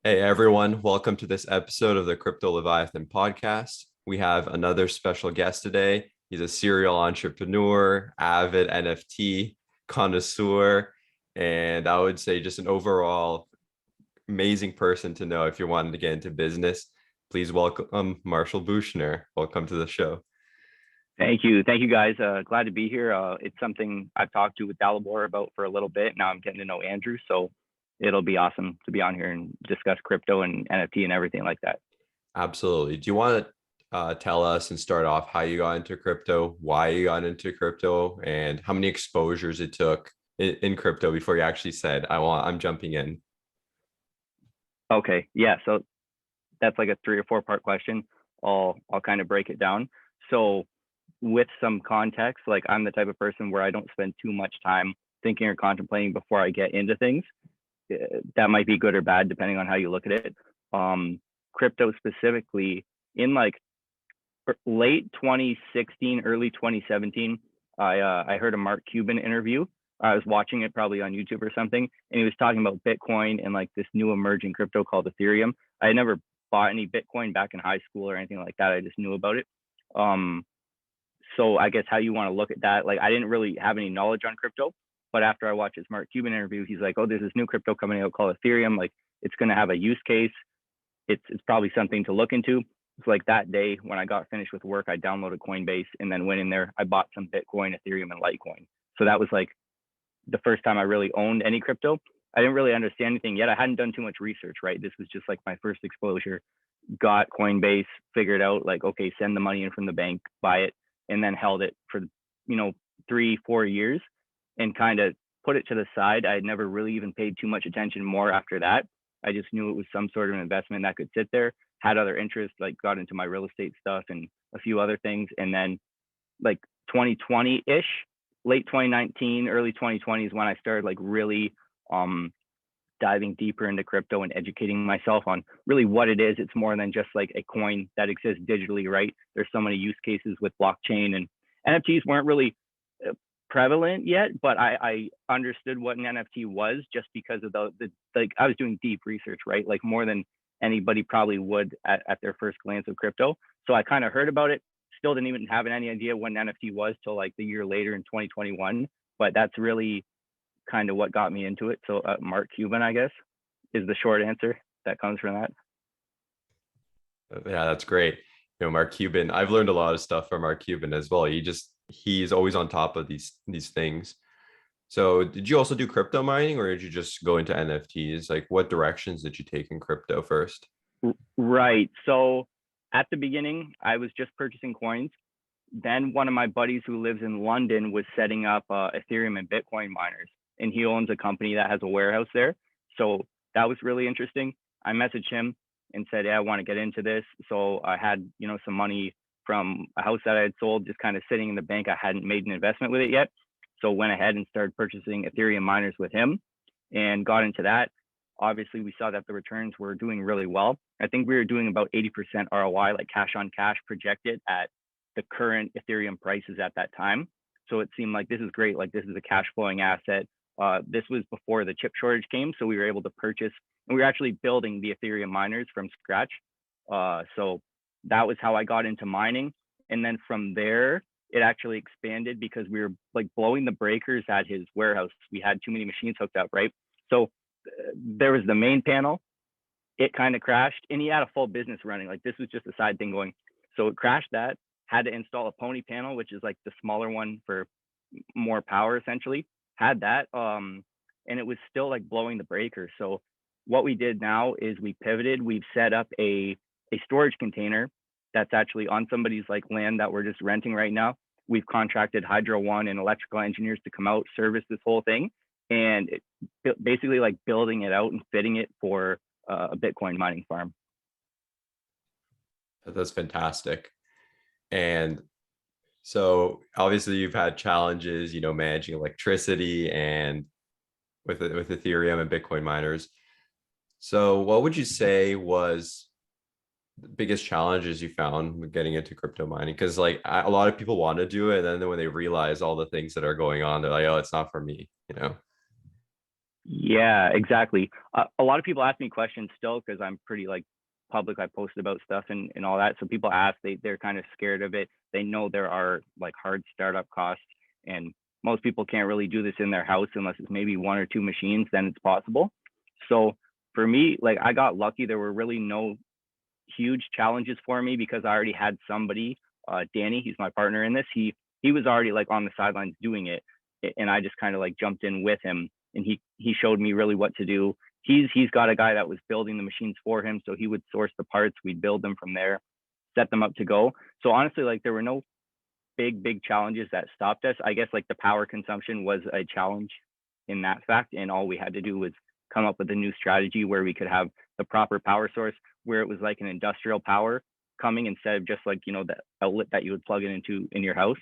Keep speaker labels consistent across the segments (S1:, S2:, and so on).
S1: Hey everyone, welcome to this episode of the Crypto Leviathan podcast. We have another special guest today. He's a serial entrepreneur, avid NFT connoisseur, and I would say just an overall amazing person to know if you're wanting to get into business. Please welcome Marshall Buchner. Welcome to the show.
S2: Thank you. Thank you, guys. Glad to be here. It's something I've talked to with Dalibor about for a little bit. Now I'm getting to know Andrew, so it'll be awesome to be on here and discuss crypto and NFT and everything like that.
S1: Absolutely. Do you want to tell us and start off how you got into crypto, why you got into crypto, and how many exposures it took in crypto before you actually said, I'm jumping in?
S2: Okay. Yeah. So that's like a 3 or 4 part question. I'll kind of break it down. So with some context, like I'm the type of person where I don't spend too much time thinking or contemplating before I get into things. That might be good or bad depending on how you look at it. Crypto specifically, in like late 2016, early 2017, I heard a Mark Cuban interview. I was watching it probably on YouTube or something, and he was talking about Bitcoin and like this new emerging crypto called Ethereum. I had never bought any Bitcoin back in high school or anything like that. I just knew about it. So I guess how you want to look at that, like I didn't really have any knowledge on crypto, but after I watched his Mark Cuban interview, he's like, oh, there's this new crypto coming out called Ethereum. Like it's going to have a use case. It's probably something to look into. It's like that day when I got finished with work, I downloaded Coinbase and then went in there. I bought some Bitcoin, Ethereum, and Litecoin. So that was like the first time I really owned any crypto. I didn't really understand anything yet. I hadn't done too much research, right? This was just like my first exposure. Got Coinbase, figured out like, okay, send the money in from the bank, buy it, and then held it for 3-4 years and kind of put it to the side. I had never really even paid too much attention more after that. I just knew it was some sort of an investment that could sit there, had other interests, like got into my real estate stuff and a few other things. And then like 2020-ish, late 2019, early 2020 is when I started like really diving deeper into crypto and educating myself on really what it is. It's more than just like a coin that exists digitally, right? There's so many use cases with blockchain, and NFTs weren't really prevalent yet, but I understood what an NFT was just because of the like I was doing deep research, right? Like more than anybody probably would at their first glance of crypto. So I kind of heard about it, still didn't even have any idea what an NFT was till like the year later in 2021. But that's really kind of what got me into it. So Mark Cuban, I guess, is the short answer that comes from that.
S1: Yeah, that's great. Mark Cuban, I've learned a lot of stuff from Mark Cuban as well. He's always on top of these things. So did you also do crypto mining, or did you just go into NFTs? Like what directions did you take in crypto first?
S2: Right. So at the beginning, I was just purchasing coins. Then one of my buddies who lives in London was setting up Ethereum and Bitcoin miners, and he owns a company that has a warehouse there. So that was really interesting. I messaged him and said, yeah, I want to get into this. So I had, some money from a house that I had sold just kind of sitting in the bank. I hadn't made an investment with it yet. So went ahead and started purchasing Ethereum miners with him and got into that. Obviously, we saw that the returns were doing really well. I think we were doing about 80% ROI, like cash on cash projected at the current Ethereum prices at that time. So it seemed like this is great. Like this is a cash flowing asset. This was before the chip shortage came. So we were able to purchase, and we were actually building the Ethereum miners from scratch. So that was how I got into mining. And then from there, it actually expanded because we were like blowing the breakers at his warehouse. We had too many machines hooked up, right? So there was the main panel. It kind of crashed, and he had a full business running. Like this was just a side thing going. So it crashed that, had to install a pony panel, which is like the smaller one for more power essentially. Had that, and it was still like blowing the breaker. So what we did now is we pivoted. We've set up a storage container that's actually on somebody's like land that we're just renting right now. We've contracted Hydro One and electrical engineers to come out, service this whole thing, and basically like building it out and fitting it for a Bitcoin mining farm.
S1: That's fantastic. And so obviously you've had challenges, managing electricity and with Ethereum and Bitcoin miners. So what would you say was the biggest challenges you found with getting into crypto mining? Because like a lot of people want to do it, and then when they realize all the things that are going on, they're like, oh, it's not for me.
S2: Yeah, exactly. A lot of people ask me questions still because I'm pretty like public. I post about stuff and all that. So people ask, they're kind of scared of it. They know there are like hard startup costs, and most people can't really do this in their house unless it's maybe one or two machines, then it's possible. So for me, like I got lucky. There were really no huge challenges for me because I already had somebody, Danny, he's my partner in this. He was already like on the sidelines doing it, and I just kind of like jumped in with him, and he showed me really what to do. He's got a guy that was building the machines for him, so he would source the parts, we'd build them from there, set them up to go. So honestly, like there were no big challenges that stopped us. I guess like the power consumption was a challenge in that fact, and all we had to do was come up with a new strategy where we could have the proper power source, where it was like an industrial power coming instead of just like the outlet that you would plug it into in your house.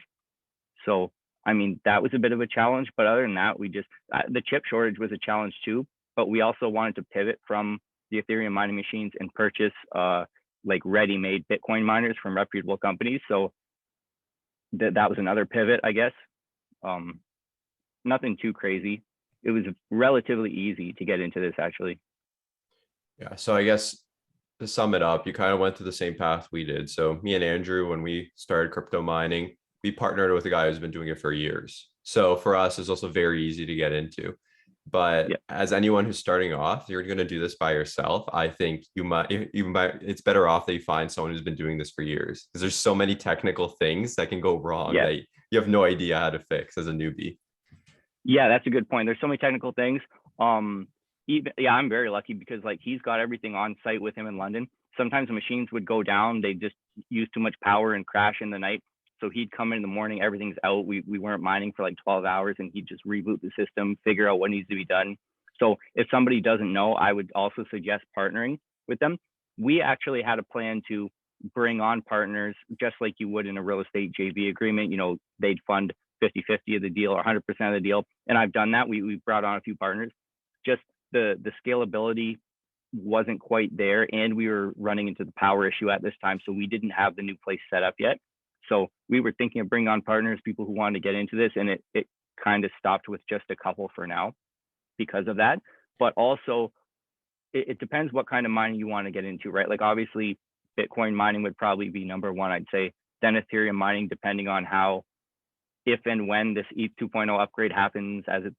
S2: So I mean that was a bit of a challenge, but other than that, we just the chip shortage was a challenge too. But we also wanted to pivot from the Ethereum mining machines and purchase like ready-made Bitcoin miners from reputable companies. So that was another pivot, I guess. Um, Nothing too crazy. It was relatively easy to get into this actually.
S1: Yeah. So I guess to sum it up, you kind of went through the same path we did. So me and Andrew, when we started crypto mining, we partnered with a guy who's been doing it for years. So for us, it's also very easy to get into. But
S2: Yeah.
S1: as anyone who's starting off, you're going to do this by yourself. I think it's better off that you find someone who's been doing this for years, because there's so many technical things that can go wrong
S2: Yeah.
S1: that you have no idea how to fix as a newbie.
S2: Yeah, that's a good point. There's so many technical things. Even yeah, I'm very lucky because like he's got everything on site with him in London. Sometimes the machines would go down, they just use too much power and crash in the night. So he'd come in the morning, everything's out. We weren't mining for like 12 hours, and he'd just reboot the system, figure out what needs to be done. So if somebody doesn't know, I would also suggest partnering with them. We actually had a plan to bring on partners just like you would in a real estate JV agreement. They'd fund 50-50 of the deal or 100% of the deal. And I've done that. We brought on a few partners. Just the scalability wasn't quite there, and we were running into the power issue at this time, so we didn't have the new place set up yet. So we were thinking of bringing on partners, people who wanted to get into this, and it kind of stopped with just a couple for now because of that. But also, it depends what kind of mining you want to get into, right? Like obviously, Bitcoin mining would probably be number one, I'd say. Then Ethereum mining, depending on how, if and when this ETH 2.0 upgrade happens as it's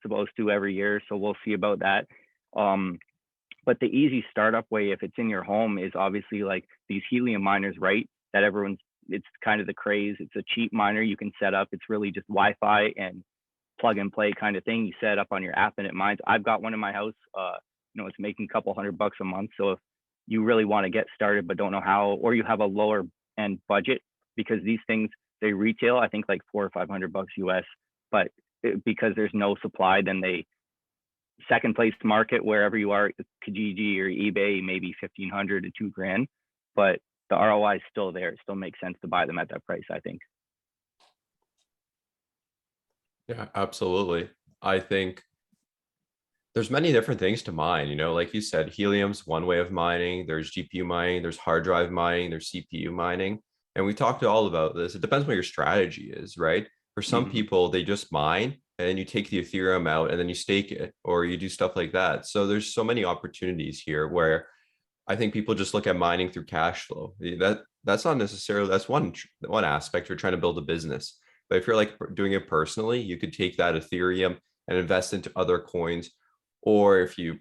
S2: supposed to every year. So we'll see about that. But the easy startup way, if it's in your home, is obviously like these helium miners, right? That it's kind of the craze. It's a cheap miner you can set up. It's really just Wi-Fi and plug and play kind of thing. You set up on your app and it mines. I've got one in my house. It's making a couple $100 a month. So if you really want to get started but don't know how, or you have a lower end budget, because these things, they retail, I think like $400 or $500 US, but because there's no supply, then they second place market wherever you are, Kijiji or eBay, maybe 1,500 to $2,000, but the ROI is still there. It still makes sense to buy them at that price, I think.
S1: Yeah, absolutely. I think there's many different things to mine, like you said, helium's one way of mining. There's GPU mining, there's hard drive mining, there's CPU mining. And we talked all about this. It depends what your strategy is, right? For some
S2: Mm-hmm.
S1: people, they just mine and then you take the Ethereum out and then you stake it, or you do stuff like that. So there's so many opportunities here where I think people just look at mining through cash flow. That's not necessarily, that's one aspect. You're trying to build a business. But if you're like doing it personally, you could take that Ethereum and invest into other coins. Or if you,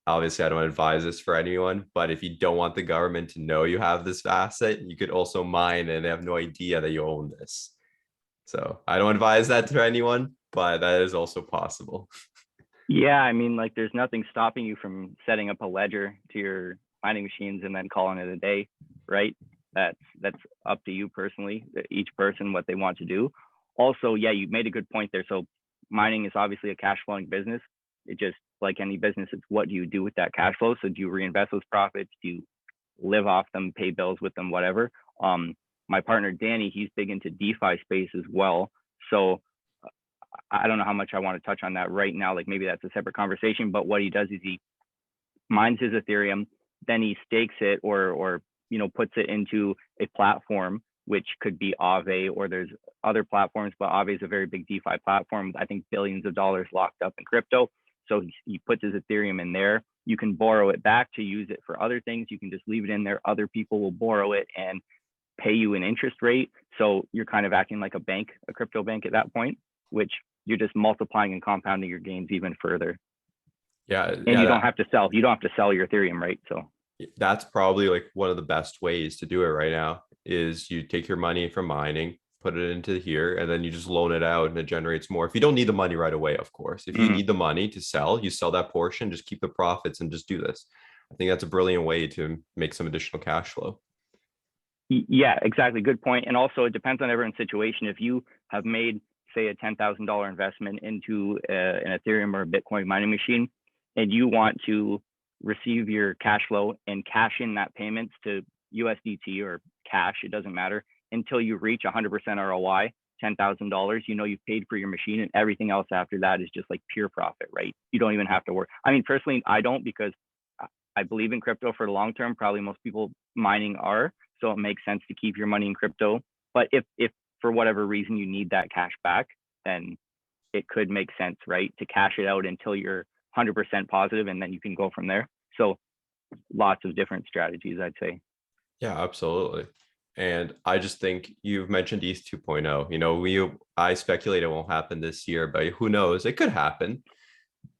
S1: obviously I don't advise this for anyone, but if you don't want the government to know you have this asset, you could also mine and they have no idea that you own this. So I don't advise that to anyone, but that is also possible.
S2: Yeah, I mean, like there's nothing stopping you from setting up a ledger to your mining machines and then calling it a day, right? That's up to you personally, each person what they want to do. Also, yeah, you made a good point there. So mining is obviously a cash flowing business. It just like any business, it's what do you do with that cash flow? So do you reinvest those profits? Do you live off them, pay bills with them, whatever? My partner Danny, he's big into DeFi space as well. So I don't know how much I want to touch on that right now. Like maybe that's a separate conversation. But what he does is he mines his Ethereum, then he stakes it or puts it into a platform, which could be Aave, or there's other platforms, but Aave is a very big DeFi platform. I think billions of dollars locked up in crypto. So he puts his Ethereum in there. You can borrow it back to use it for other things. You can just leave it in there. Other people will borrow it and pay you an interest rate. So you're kind of acting like a bank, a crypto bank at that point, which you're just multiplying and compounding your gains even further. And you don't have to sell. You don't have to sell your Ethereum, right? So
S1: that's probably like one of the best ways to do it right now is you take your money from mining, put it into here, and then you just loan it out and it generates more. If you don't need the money right away, of course. If you need the money to sell, you sell that portion, just keep the profits and just do this. I think that's a brilliant way to make some additional cash flow.
S2: Yeah, exactly. Good point. And also it depends on everyone's situation. If you have made, say, a $10,000 investment into an Ethereum or a Bitcoin mining machine, and you want to receive your cash flow and cash in that payments to USDT or cash, it doesn't matter, until you reach 100% ROI, $10,000, you know you've paid for your machine, and everything else after that is just like pure profit, right? You don't even have to work. I mean, personally, I don't, because I believe in crypto for the long term. Probably most people mining are, so it makes sense to keep your money in crypto. But if for whatever reason you need that cash back, then it could make sense, right, to cash it out until you're 100% positive, and then you can go from there. So lots of different strategies, I'd say.
S1: Yeah, absolutely. And I just think you've mentioned ETH 2.0. You know, I speculate it won't happen this year, but who knows? It could happen.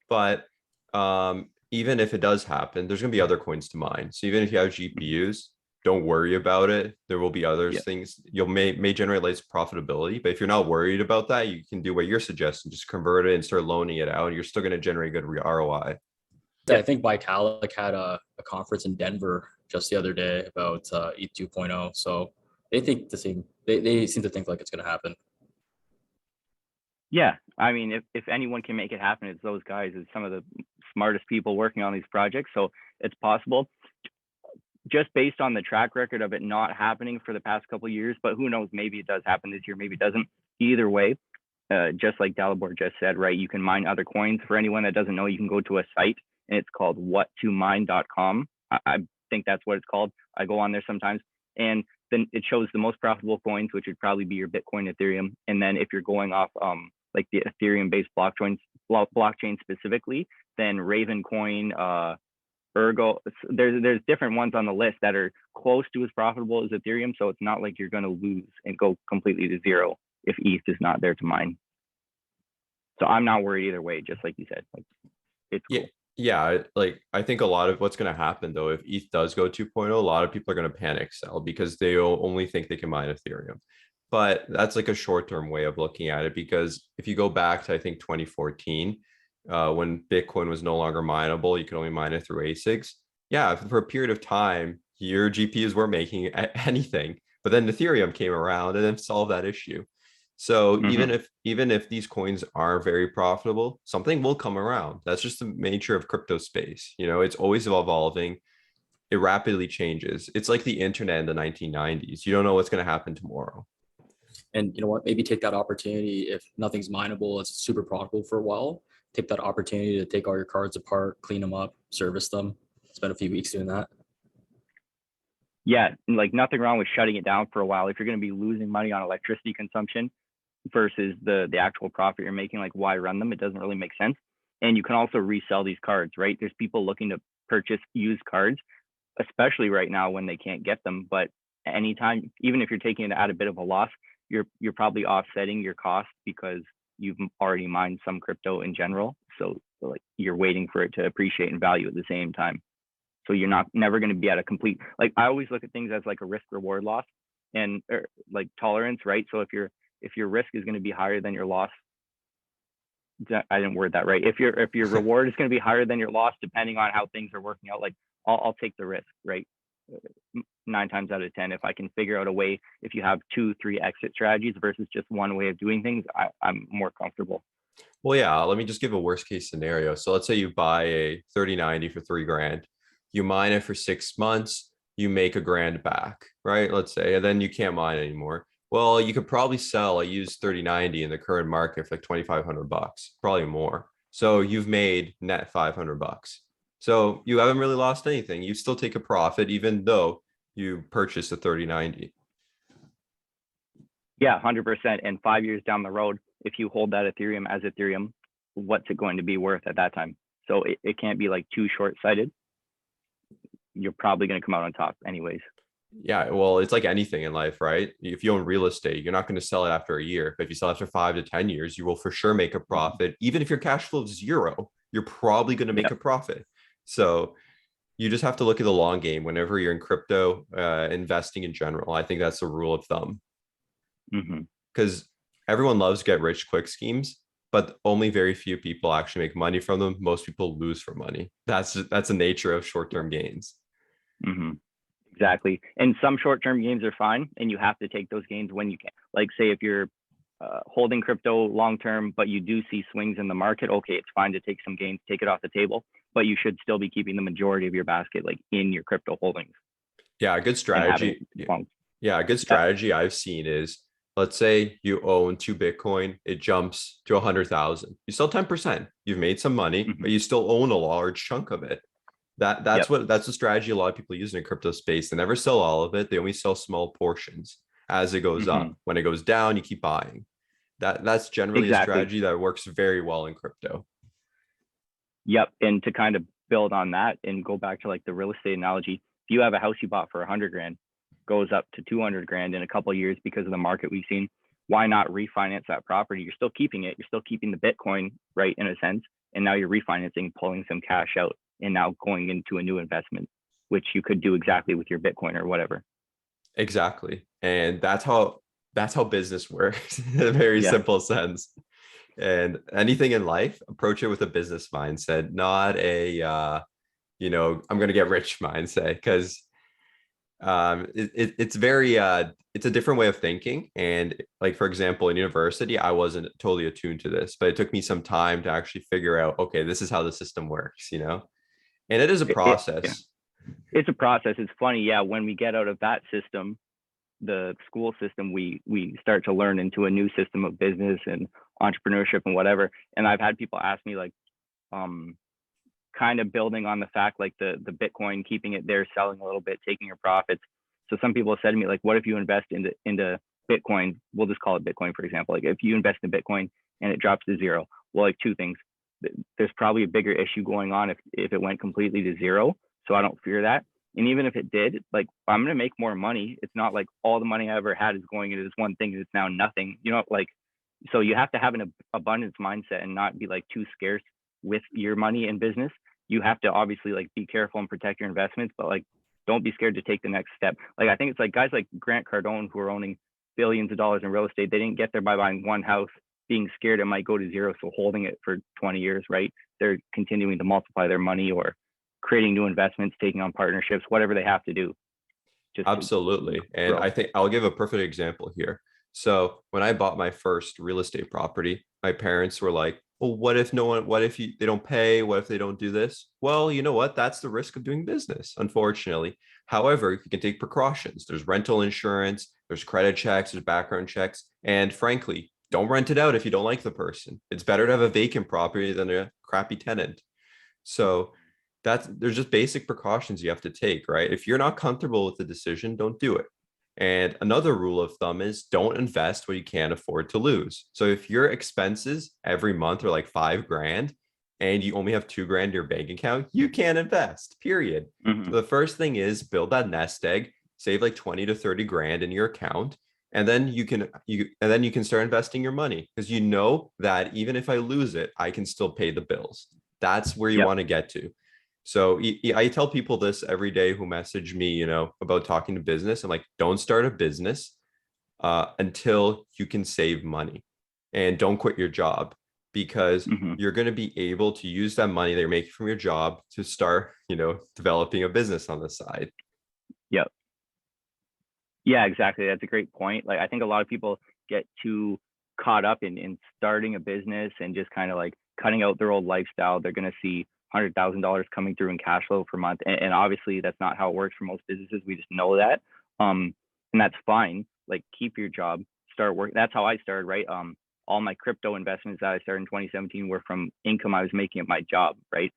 S1: But even if it does happen, there's going to be other coins to mine. So even if you have GPUs, don't worry about it. There will be other things you'll may generate less profitability. But if you're not worried about that, you can do what you're suggesting, just convert it and start loaning it out. You're still going to generate good ROI.
S3: Yeah, I think Vitalik had a conference in Denver just the other day about ETH 2.0. So they think the same. They seem to think like it's going to happen.
S2: Yeah, I mean, if anyone can make it happen, it's those guys. It's some of the smartest people working on these projects. So it's possible, just based on the track record of it not happening for the past couple of years. But who knows? Maybe it does happen this year. Maybe it doesn't. Either way, just like Dalibor just said, right? You can mine other coins. For anyone that doesn't know, you can go to a site, and it's called whattomine.com. I think that's what it's called. I go on there sometimes, and then it shows the most profitable coins, which would probably be your Bitcoin, Ethereum. And then if you're going off like the Ethereum-based blockchain specifically, then Ravencoin, Ergo, there's different ones on the list that are close to as profitable as Ethereum. So it's not like you're going to lose and go completely to zero if ETH is not there to mine. So I'm not worried either way, just like you said. Like, it's cool.
S1: Yeah, like I think a lot of what's going to happen though, if ETH does go 2.0, a lot of people are going to panic sell because they only think they can mine Ethereum. But that's like a short-term way of looking at it, because if you go back to, I think, 2014, when Bitcoin was no longer mineable, you could only mine it through ASICs. Yeah, for a period of time, your GPUs were making anything, but then Ethereum came around and then solved that issue. So even if these coins are very profitable, something will come around. That's just the nature of crypto space. You know, it's always evolving. It rapidly changes. It's like the internet in the 1990s. You don't know what's going to happen tomorrow.
S3: And you know what? Maybe take that opportunity. If nothing's mineable, it's super profitable for a while. Take that opportunity to take all your cards apart, clean them up, service them. Spend a few weeks doing that.
S2: Yeah, like nothing wrong with shutting it down for a while. If you're going to be losing money on electricity consumption versus the actual profit you're making, like why run them? It doesn't really make sense. And you can also resell these cards, right? There's people looking to purchase used cards, especially right now when they can't get them. But anytime, even if you're taking it at a bit of a loss, you're probably offsetting your cost because you've already mined some crypto in general. So like you're waiting for it to appreciate in value at the same time. So you're never going to be at a complete, like I always look at things as like a risk reward loss and like tolerance, right? So if your risk is going to be higher than your loss, I didn't word that right. If your reward is going to be higher than your loss, depending on how things are working out, like I'll take the risk, right? 9 times out of 10, if I can figure out a way, if you have 2-3 exit strategies versus just one way of doing things, I'm more comfortable.
S1: Well, yeah, let me just give a worst case scenario. So let's say you buy a 3090 for $3,000, you mine it for 6 months, you make $1,000 back, right? Let's say, and then you can't mine anymore. Well, you could probably sell a used 3090 in the current market for like $2,500, probably more. So you've made net $500. So you haven't really lost anything. You still take a profit, even though you purchased a 3090.
S2: Yeah, 100%. And 5 years down the road, if you hold that Ethereum as Ethereum, what's it going to be worth at that time. So it can't be like too short-sighted. You're probably going to come out on top anyways.
S1: Yeah, well, it's like anything in life, right? If you own real estate, you're not going to sell it after a year. But if you sell after 5 to 10 years, you will for sure make a profit. Even if your cash flow is zero, you're probably going to make
S2: Yeah.
S1: a profit. So you just have to look at the long game whenever you're in crypto, investing in general. I think that's a rule of thumb, because everyone loves get rich quick schemes, but only very few people actually make money from them. Most people lose for money. That's the nature of short-term gains.
S2: Exactly. And some short-term gains are fine, and you have to take those gains when you can. Like, say if you're holding crypto long-term, but you do see swings in the market, okay, it's fine to take some gains, take it off the table, but you should still be keeping the majority of your basket like in your crypto holdings.
S1: Yeah, a good strategy. Yeah, a good strategy I've seen is, let's say you own 2 Bitcoin, it jumps to 100,000. You sell 10%. You've made some money, but you still own a large chunk of it. That's the strategy a lot of people use in the crypto space. They never sell all of it. They only sell small portions as it goes up. When it goes down, you keep buying. That's generally a strategy that works very well in crypto.
S2: Yep. And to kind of build on that and go back to like the real estate analogy, if you have a house you bought for 100 grand, goes up to 200 grand in a couple of years because of the market we've seen, why not refinance that property? You're still keeping it. You're still keeping the Bitcoin, right, in a sense. And now you're refinancing, pulling some cash out, and now going into a new investment, which you could do exactly with your Bitcoin or whatever.
S1: Exactly. And that's how business works in a very simple sense. And anything in life, approach it with a business mindset, not a I'm going to get rich mindset, because it's very it's a different way of thinking. And like, for example, in university, I wasn't totally attuned to this, but it took me some time to actually figure out, okay, this is how the system works, and it is a process.
S2: It's a process. It's funny. Yeah. When we get out of that system, the school system, we start to learn into a new system of business and entrepreneurship and whatever. And I've had people ask me, like, kind of building on the fact, like the Bitcoin, keeping it there, selling a little bit, taking your profits. So some people have said to me, like, what if you invest into Bitcoin? We'll just call it Bitcoin, for example. Like, if you invest in Bitcoin and it drops to zero, well, like, two things. There's probably a bigger issue going on if it went completely to zero. So I don't fear that. And even if it did, like, I'm going to make more money. It's not like all the money I ever had is going into this one thing and it's now nothing, like, so you have to have an abundance mindset and not be like too scarce with your money in business. You have to obviously like be careful and protect your investments, but like, don't be scared to take the next step. Like, I think it's like guys like Grant Cardone who are owning billions of dollars in real estate. They didn't get there by buying one house, being scared it might go to zero, so holding it for 20 years, right? They're continuing to multiply their money or creating new investments, taking on partnerships, whatever they have to do.
S1: Absolutely. And I think I'll give a perfect example here. So when I bought my first real estate property, my parents were like, well, what if they don't pay? What if they don't do this? Well, you know what? That's the risk of doing business, unfortunately. However, you can take precautions. There's rental insurance, there's credit checks, there's background checks. And frankly, don't rent it out if you don't like the person. It's better to have a vacant property than a crappy tenant. So there's just basic precautions you have to take, right? If you're not comfortable with the decision, don't do it. And another rule of thumb is don't invest what you can't afford to lose. So if your expenses every month are like 5 grand and you only have 2 grand in your bank account, you can't invest, period. So the first thing is build that nest egg, save like 20 to 30 grand in your account. And then you can start investing your money, because you know that even if I lose it, I can still pay the bills. That's where you want to get to. So I tell people this every day who message me, about talking to business. I'm like, don't start a business until you can save money, and don't quit your job, because you're going to be able to use that money that you're making from your job to start, developing a business on the side.
S2: Yep. Yeah, exactly. That's a great point. Like, I think a lot of people get too caught up in starting a business and just kind of like cutting out their old lifestyle. They're going to see $100,000 coming through in cash flow per month. And obviously that's not how it works for most businesses. We just know that. And that's fine. Like, keep your job, start working. That's how I started, right? All my crypto investments that I started in 2017 were from income I was making at my job, right?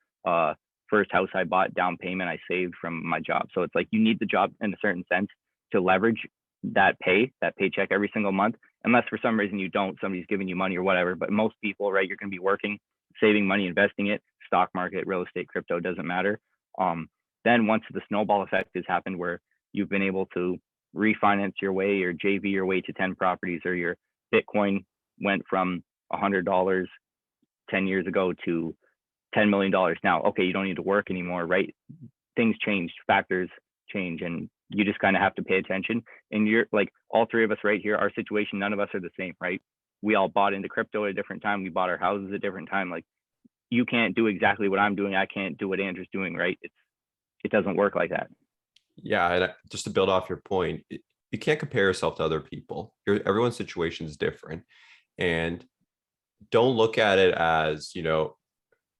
S2: First house I bought, down payment I saved from my job. So it's like, you need the job in a certain sense to leverage that paycheck every single month, unless for some reason you don't, somebody's giving you money or whatever. But most people, right, you're going to be working saving money, investing it, stock market, real estate, crypto, doesn't matter. Then once the snowball effect has happened where you've been able to refinance your way or JV your way to 10 properties, or your Bitcoin went from $100 10 years ago to $10 million now. Okay, you don't need to work anymore, right? Things change, factors change, and you just kind of have to pay attention. And you're like, all three of us right here, our situation, none of us are the same, right? We all bought into crypto at a different time. We bought our houses at a different time. Like, you can't do exactly what I'm doing. I can't do what Andrew's doing, right? It doesn't work like that.
S1: Yeah, and just to build off your point, you can't compare yourself to other people. Everyone's situation is different, and don't look at it as,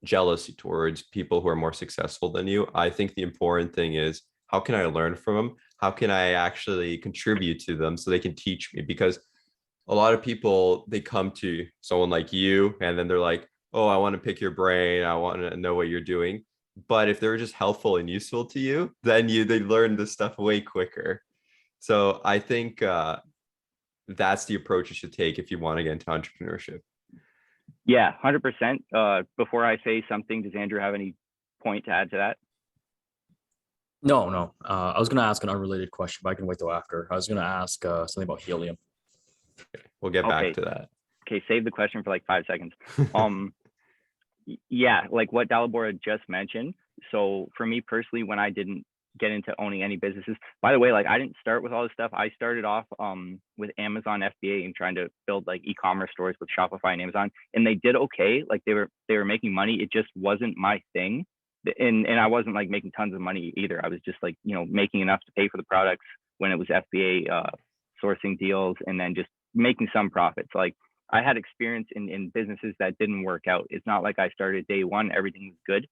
S1: jealousy towards people who are more successful than you. I think the important thing is, how can I learn from them? How can I actually contribute to them so they can teach me? Because a lot of people, they come to someone like you and then they're like, oh, I want to pick your brain, I want to know what you're doing. But if they're just helpful and useful to you, then they learn this stuff way quicker. So I think that's the approach you should take if you want to get into entrepreneurship.
S2: Yeah, 100%. Before I say something, does Andrew have any point to add to that?
S3: No. I was going to ask an unrelated question, but I can wait till after. I was going to ask something about helium.
S1: We'll get back to that.
S2: Okay, save the question for like 5 seconds. Yeah, like what Dalibor had just mentioned. So for me personally, when I didn't get into owning any businesses, by the way, like I didn't start with all this stuff. I started off with Amazon FBA and trying to build like e-commerce stores with Shopify and Amazon, and they did okay. Like they were making money. It just wasn't my thing. And I wasn't like making tons of money either. I was just like, making enough to pay for the products when it was FBA, sourcing deals, and then just making some profits. Like I had experience in businesses that didn't work out. It's not like I started day one, everything was good.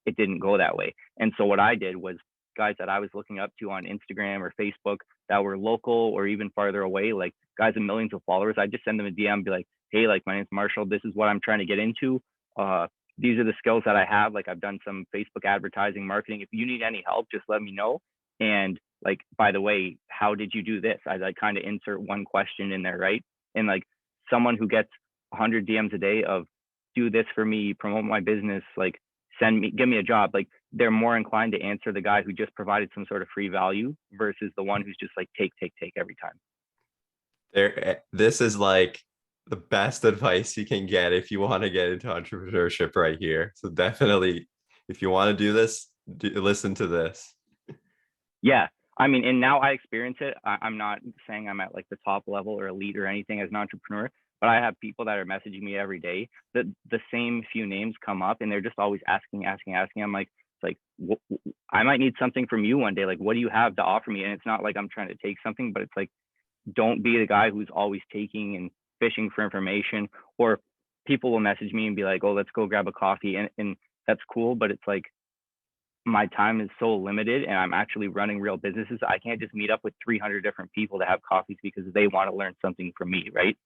S2: It didn't go that way. And so what I did was, guys that I was looking up to on Instagram or Facebook that were local or even farther away, like guys with millions of followers, I just send them a DM and be like, hey, like my name's Marshall. This is what I'm trying to get into. These are the skills that I have. Like I've done some Facebook advertising, marketing. If you need any help, just let me know. And like, by the way, how did you do this? I like kind of insert one question in there, right? And like someone who gets 100 DMs a day of do this for me, promote my business, like give me a job. Like they're more inclined to answer the guy who just provided some sort of free value versus the one who's just like take every time.
S1: This is like the best advice you can get if you want to get into entrepreneurship right here. So definitely, if you want to do this, listen to this.
S2: Yeah. I mean, and now I experience it. I'm not saying I'm at like the top level or elite or anything as an entrepreneur, but I have people that are messaging me every day that the same few names come up and they're just always asking. I'm like, I might need something from you one day. Like, what do you have to offer me? And it's not like I'm trying to take something, but it's like, don't be the guy who's always taking and fishing for information. Or people will message me and be like, oh, let's go grab a coffee. And that's cool. But it's like, my time is so limited and I'm actually running real businesses. I can't just meet up with 300 different people to have coffees because they want to learn something from me, right?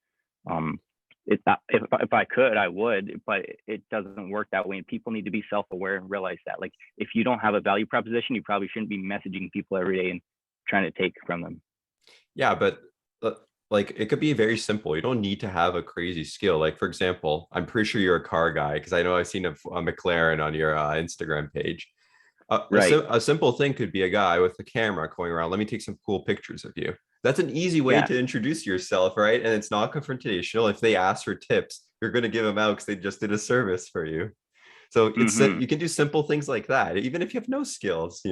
S2: It's not, if I could, I would, but it doesn't work that way. And people need to be self-aware and realize that, like, if you don't have a value proposition, you probably shouldn't be messaging people every day and trying to take from them.
S1: Yeah, but like it could be very simple. You don't need to have a crazy skill. Like, for example, I'm pretty sure you're a car guy because I know I've seen a McLaren on your Instagram page.
S2: Right.
S1: A simple thing could be a guy with a camera going around. Let me take some cool pictures of you. That's an easy way to introduce yourself, right? And it's not confrontational. If they ask for tips, you're going to give them out because they just did a service for you. So it's you can do simple things like that, even if you have no skills,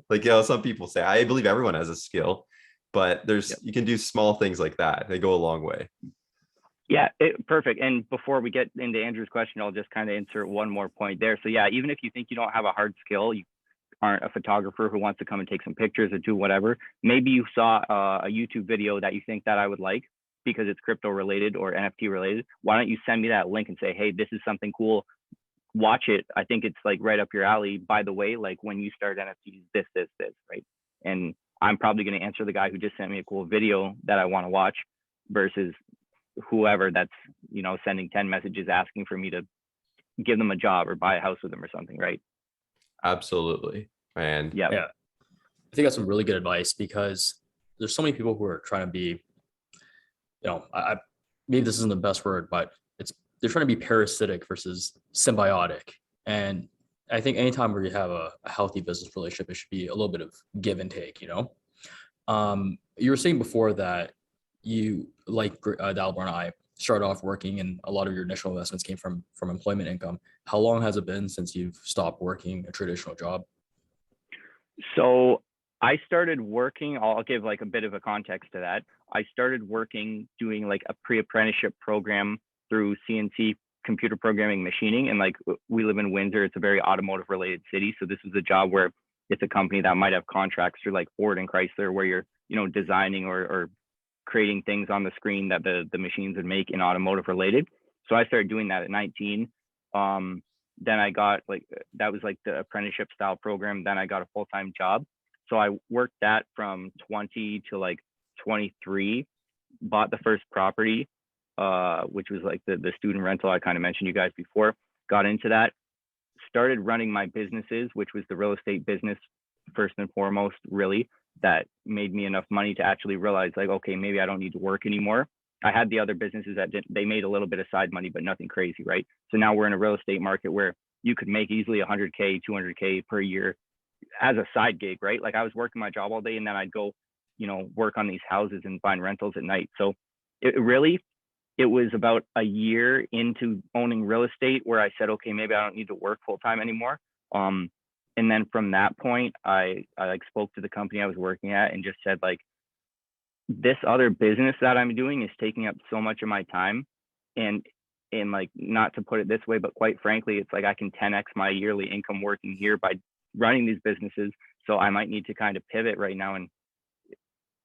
S1: like, some people say, I believe everyone has a skill, but you can do small things like that. They go a long way.
S2: Yeah, perfect. And before we get into Andrew's question, I'll just kind of insert one more point there. So yeah, even if you think you don't have a hard skill, you aren't a photographer who wants to come and take some pictures or do whatever, maybe you saw a YouTube video that you think that I would like because it's crypto related or NFT related. Why don't you send me that link and say, hey, this is something cool. Watch it. I think it's like right up your alley. By the way, like when you start NFTs, this, right? And I'm probably going to answer the guy who just sent me a cool video that I want to watch versus whoever that's sending 10 messages asking for me to give them a job or buy a house with them or something, right?
S1: Absolutely. And
S3: yeah, I think that's some really good advice because there's so many people who are trying to be, maybe this isn't the best word, but it's they're trying to be parasitic versus symbiotic. And I think anytime where you have a healthy business relationship, it should be a little bit of give and take, you know? You were saying before that you, like Dalibor and I, started off working and a lot of your initial investments came from employment income. How long has it been since you've stopped working a traditional job?
S2: So I started working, I'll give like a bit of a context to that. I started working doing like a pre-apprenticeship program through CNC computer programming machining. And like we live in Windsor, it's a very automotive related city. So this is a job where it's a company that might have contracts through like Ford and Chrysler where you're, designing or creating things on the screen that the machines would make in automotive related. So I started doing that at 19. Then I got like, that was like the apprenticeship style program. Then I got a full-time job. So I worked that from 20 to like 23, bought the first property, which was like the student rental I kind of mentioned you guys before, got into that, started running my businesses, which was the real estate business first and foremost, really, that made me enough money to actually realize like, okay, maybe I don't need to work anymore. I had the other businesses that they made a little bit of side money, but nothing crazy, right? So now we're in a real estate market where you could make easily 100K, 200K per year as a side gig, right? Like I was working my job all day and then I'd go, work on these houses and find rentals at night. So it was about a year into owning real estate where I said, okay, maybe I don't need to work full time anymore. And then from that point, I like spoke to the company I was working at and just said like, this other business that I'm doing is taking up so much of my time, and like, not to put it this way, but quite frankly, it's like I can 10x my yearly income working here by running these businesses. So I might need to kind of pivot right now and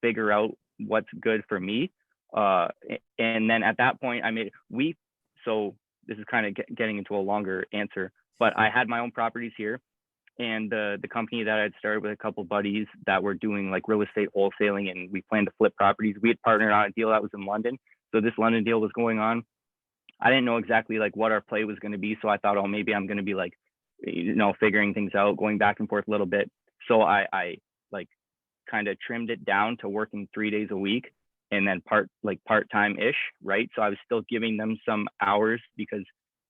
S2: figure out what's good for me. And then at that point, so this is kind of getting into a longer answer, but I had my own properties here. And the company that I'd started with a couple of buddies that were doing like real estate wholesaling, and we planned to flip properties. We had partnered on a deal that was in London. So this London deal was going on. I didn't know exactly like what our play was going to be. So I thought, oh, maybe I'm going to be like, figuring things out, going back and forth a little bit. So I like kind of trimmed it down to working 3 days a week and then part-time ish, right? So I was still giving them some hours because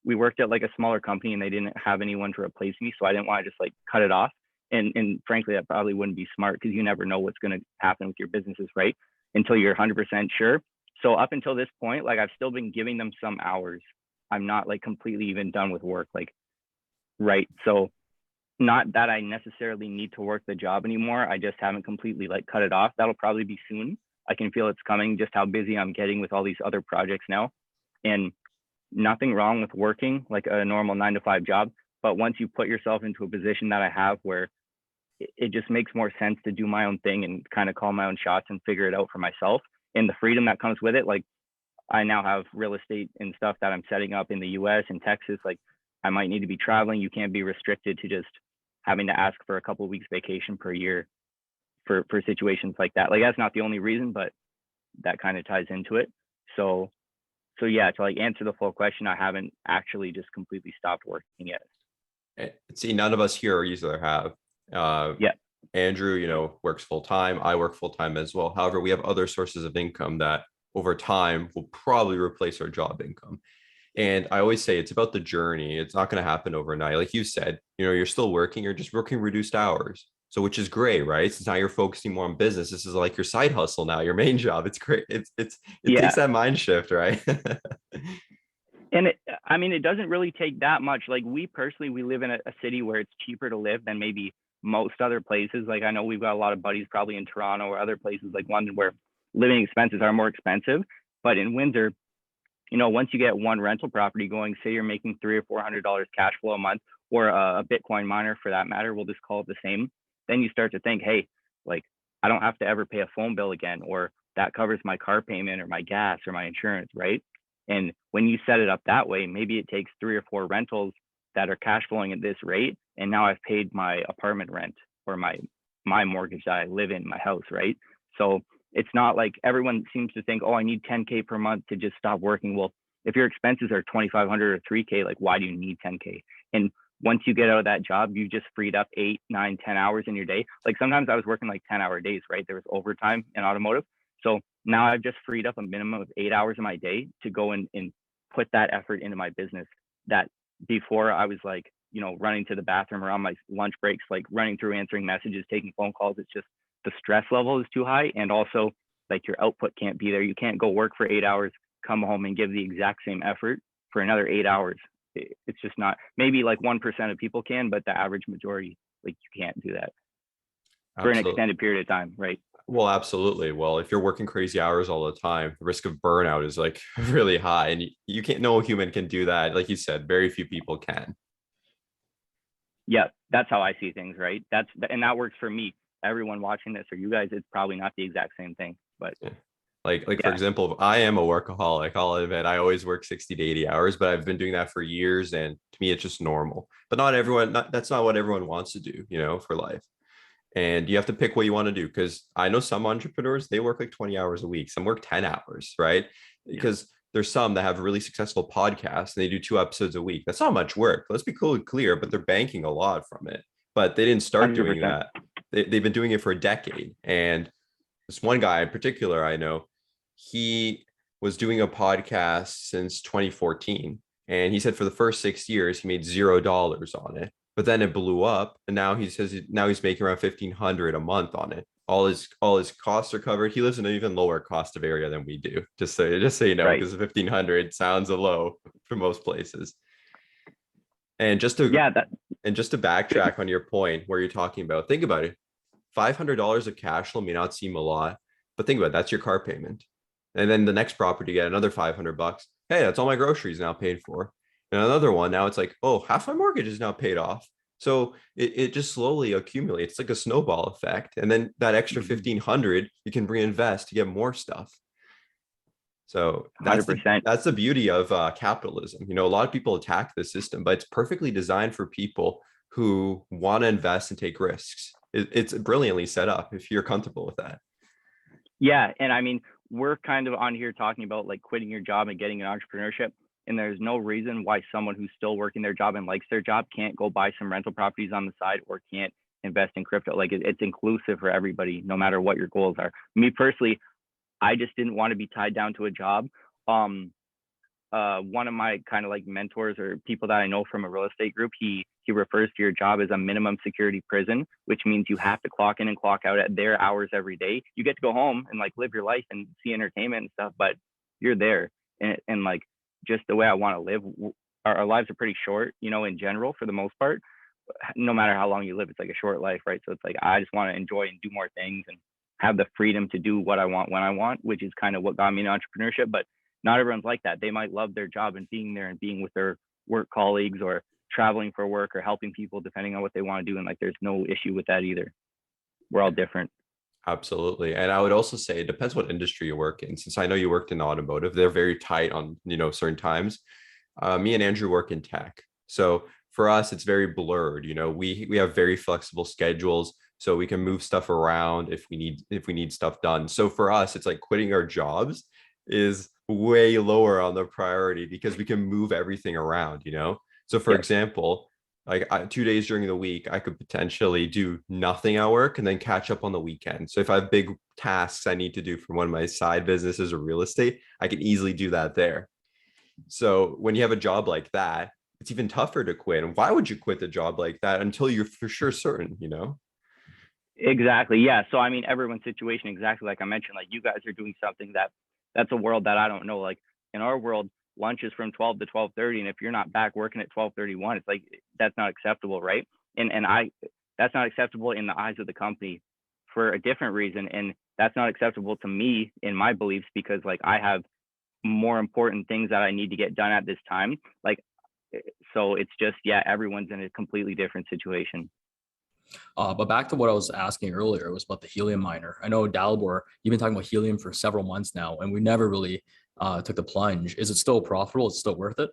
S2: we worked at like a smaller company and they didn't have anyone to replace me. So I didn't want to just like cut it off. And frankly, that probably wouldn't be smart because you never know what's going to happen with your businesses, right? Until you're 100% sure. So up until this point, like I've still been giving them some hours. I'm not like completely even done with work, like, right? So not that I necessarily need to work the job anymore. I just haven't completely like cut it off. That'll probably be soon. I can feel it's coming, just how busy I'm getting with all these other projects now. And nothing wrong with working like a normal 9-to-5 job. But once you put yourself into a position that I have where it just makes more sense to do my own thing and kind of call my own shots and figure it out for myself, and the freedom that comes with it. Like I now have real estate and stuff that I'm setting up in the US and Texas. Like I might need to be traveling. You can't be restricted to just having to ask for a couple of weeks vacation per year for situations like that. Like that's not the only reason, but that kind of ties into it. So yeah, to like answer the full question, I haven't actually just completely stopped working yet.
S1: See, none of us here either have.
S2: Yeah.
S1: Andrew, works full time. I work full time as well. However, we have other sources of income that over time will probably replace our job income. And I always say it's about the journey. It's not going to happen overnight. Like you said, you're still working, you're just working reduced hours. So which is great, right? Since now you're focusing more on business. This is like your side hustle now, your main job. It's great. It takes that mind shift, right?
S2: And it doesn't really take that much. Like we personally, we live in a city where it's cheaper to live than maybe most other places. Like I know we've got a lot of buddies probably in Toronto or other places like London where living expenses are more expensive. But in Windsor, once you get one rental property going, say you're making $300 or $400 cash flow a month, or a Bitcoin miner for that matter, we'll just call it the same. Then you start to think, hey, like I don't have to ever pay a phone bill again, or that covers my car payment or my gas or my insurance, right? And when you set it up that way, maybe it takes 3 or 4 rentals that are cash flowing at this rate, and now I've paid my apartment rent or my mortgage that I live in, my house, right? So it's not like everyone seems to think, oh, I need 10K per month to just stop working. Well, if your expenses are 2,500 or 3K, like why do you need 10K? And once you get out of that job, you just freed up 8, 9, 10 hours in your day. Like sometimes I was working like 10-hour days, right? There was overtime in automotive. So now I've just freed up a minimum of 8 hours of my day to go and put that effort into my business that before I was like, running to the bathroom or on my lunch breaks, like running through answering messages, taking phone calls. It's just the stress level is too high. And also like your output can't be there. You can't go work for 8 hours, come home and give the exact same effort for another 8 hours. It's just not, maybe like 1% of people can, but the average majority, like you can't do that for an extended period of time, right?
S1: Well, absolutely. Well, if you're working crazy hours all the time, the risk of burnout is like really high, and you can't. No human can do that. Like you said, very few people can.
S2: Yeah, that's how I see things, right? And that works for me. Everyone watching this or you guys, it's probably not the exact same thing, but
S1: yeah. Like for example, I am a workaholic. I'll admit I always work 60 to 80 hours, but I've been doing that for years, and to me it's just normal. But not everyone, that's not what everyone wants to do, for life. And you have to pick what you want to do, because I know some entrepreneurs, they work like 20 hours a week, some work 10 hours, right? Because there's some that have really successful podcasts and they do 2 episodes a week. That's not much work. Let's be clear, but they're banking a lot from it. But they didn't start
S2: 100%.
S1: doing that. They've been doing it for a decade. And this one guy in particular, I know, he was doing a podcast since 2014. And he said for the first 6 years, he made $0 on it. But then it blew up, and now he says he's making around 1,500 a month on it. All his costs are covered. He lives in an even lower cost of area than we do. Just so you know, because 1,500 sounds low for most places. And just to backtrack on your point where you're talking about, think about it. $500 of cash flow may not seem a lot, but think about it, that's your car payment. And then the next property, you get another $500. Hey, that's all my groceries now paid for. And another one, now it's like, oh, half my mortgage is now paid off. So it just slowly accumulates. It's like a snowball effect. And then that extra 1,500 you can reinvest to get more stuff. So that's
S2: 100%.
S1: That's the beauty of capitalism. A lot of people attack the system, but it's perfectly designed for people who want to invest and take risks. It's brilliantly set up if you're comfortable with that.
S2: Yeah. And I mean, we're kind of on here talking about like quitting your job and getting an entrepreneurship. And there's no reason why someone who's still working their job and likes their job can't go buy some rental properties on the side or can't invest in crypto. Like it's inclusive for everybody, no matter what your goals are. Me personally, I just didn't want to be tied down to a job. One of my kind of like mentors or people that I know from a real estate group, he refers to your job as a minimum security prison, which means you have to clock in and clock out at their hours every day. You get to go home and like live your life and see entertainment and stuff, but you're there. And like, just the way I want to live. Our lives are pretty short, in general, for the most part. No matter how long you live, it's like a short life, right? So it's like, I just want to enjoy and do more things and have the freedom to do what I want when I want, which is kind of what got me into entrepreneurship. But not everyone's like that. They might love their job and being there and being with their work colleagues or traveling for work or helping people, depending on what they want to do. And like, there's no issue with that either. We're all different.
S1: Absolutely. And I would also say it depends what industry you work in. Since I know you worked in automotive, they're very tight on, certain times. Me and Andrew work in tech. So for us, it's very blurred. We have very flexible schedules, so we can move stuff around if we need stuff done. So for us, it's like quitting our jobs is way lower on the priority because we can move everything around, So for example, like 2 days during the week, I could potentially do nothing at work and then catch up on the weekend. So if I have big tasks I need to do for one of my side businesses or real estate, I can easily do that there. So when you have a job like that, it's even tougher to quit. And why would you quit the job like that until you're for sure certain,
S2: Exactly. Yeah. So, I mean, everyone's situation, exactly like I mentioned, like you guys are doing something that's a world that I don't know. Like in our world, lunch is from 12 to 12:30. And if you're not back working at 12:31, it's like, that's not acceptable. Right. And that's not acceptable in the eyes of the company for a different reason. And that's not acceptable to me in my beliefs, because like I have more important things that I need to get done at this time. Like, so it's just, everyone's in a completely different situation.
S3: But back to what I was asking earlier, was about the Helium Miner. I know Dalibor, you've been talking about helium for several months now, and we never really took the plunge. Is it still profitable? It's still worth it?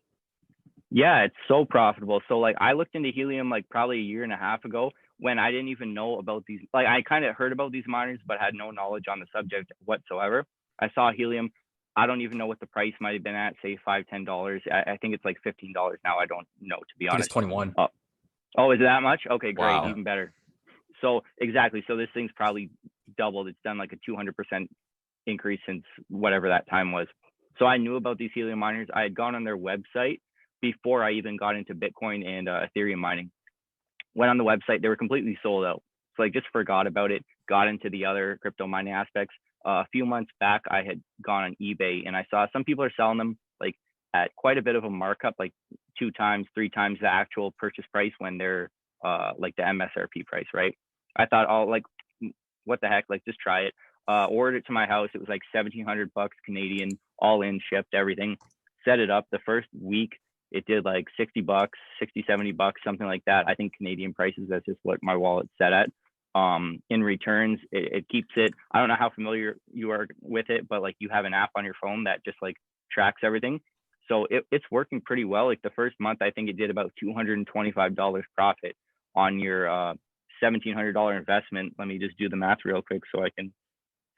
S2: Yeah, it's so profitable. So like I looked into helium like probably a year and a half ago when I didn't even know about these. Like I kind of heard about these miners, but had no knowledge on the subject whatsoever. I saw helium. I don't even know what the price might have been at, say $5-10. I think it's like $15 now. I don't know, to be honest.
S3: It's 21.
S2: Oh, is it that much? Okay, great.
S1: Wow.
S2: Even better. So exactly. So this thing's probably doubled. It's done like a 200% increase since whatever that time was. So I knew about these Helium miners. I had gone on their website before I even got into Bitcoin and Ethereum mining. Went on the website, they were completely sold out. So I just forgot about it, got into the other crypto mining aspects. A few months back, I had gone on eBay and I saw some people are selling them like at quite a bit of a markup, like 2 times, 3 times the actual purchase price when they're like the MSRP price, right? I thought, oh, like, what the heck, like just try it. Ordered it to my house. It was like $1,700 Canadian, all in, shipped, everything. Set it up. The first week, it did like $60, 60, $70, something like that. I think Canadian prices, that's just what my wallet's set at. In returns, it keeps it. I don't know how familiar you are with it, but like you have an app on your phone that just like tracks everything. So it's working pretty well. Like the first month, I think it did about $225 profit on your $1,700 investment. Let me just do the math real quick so I can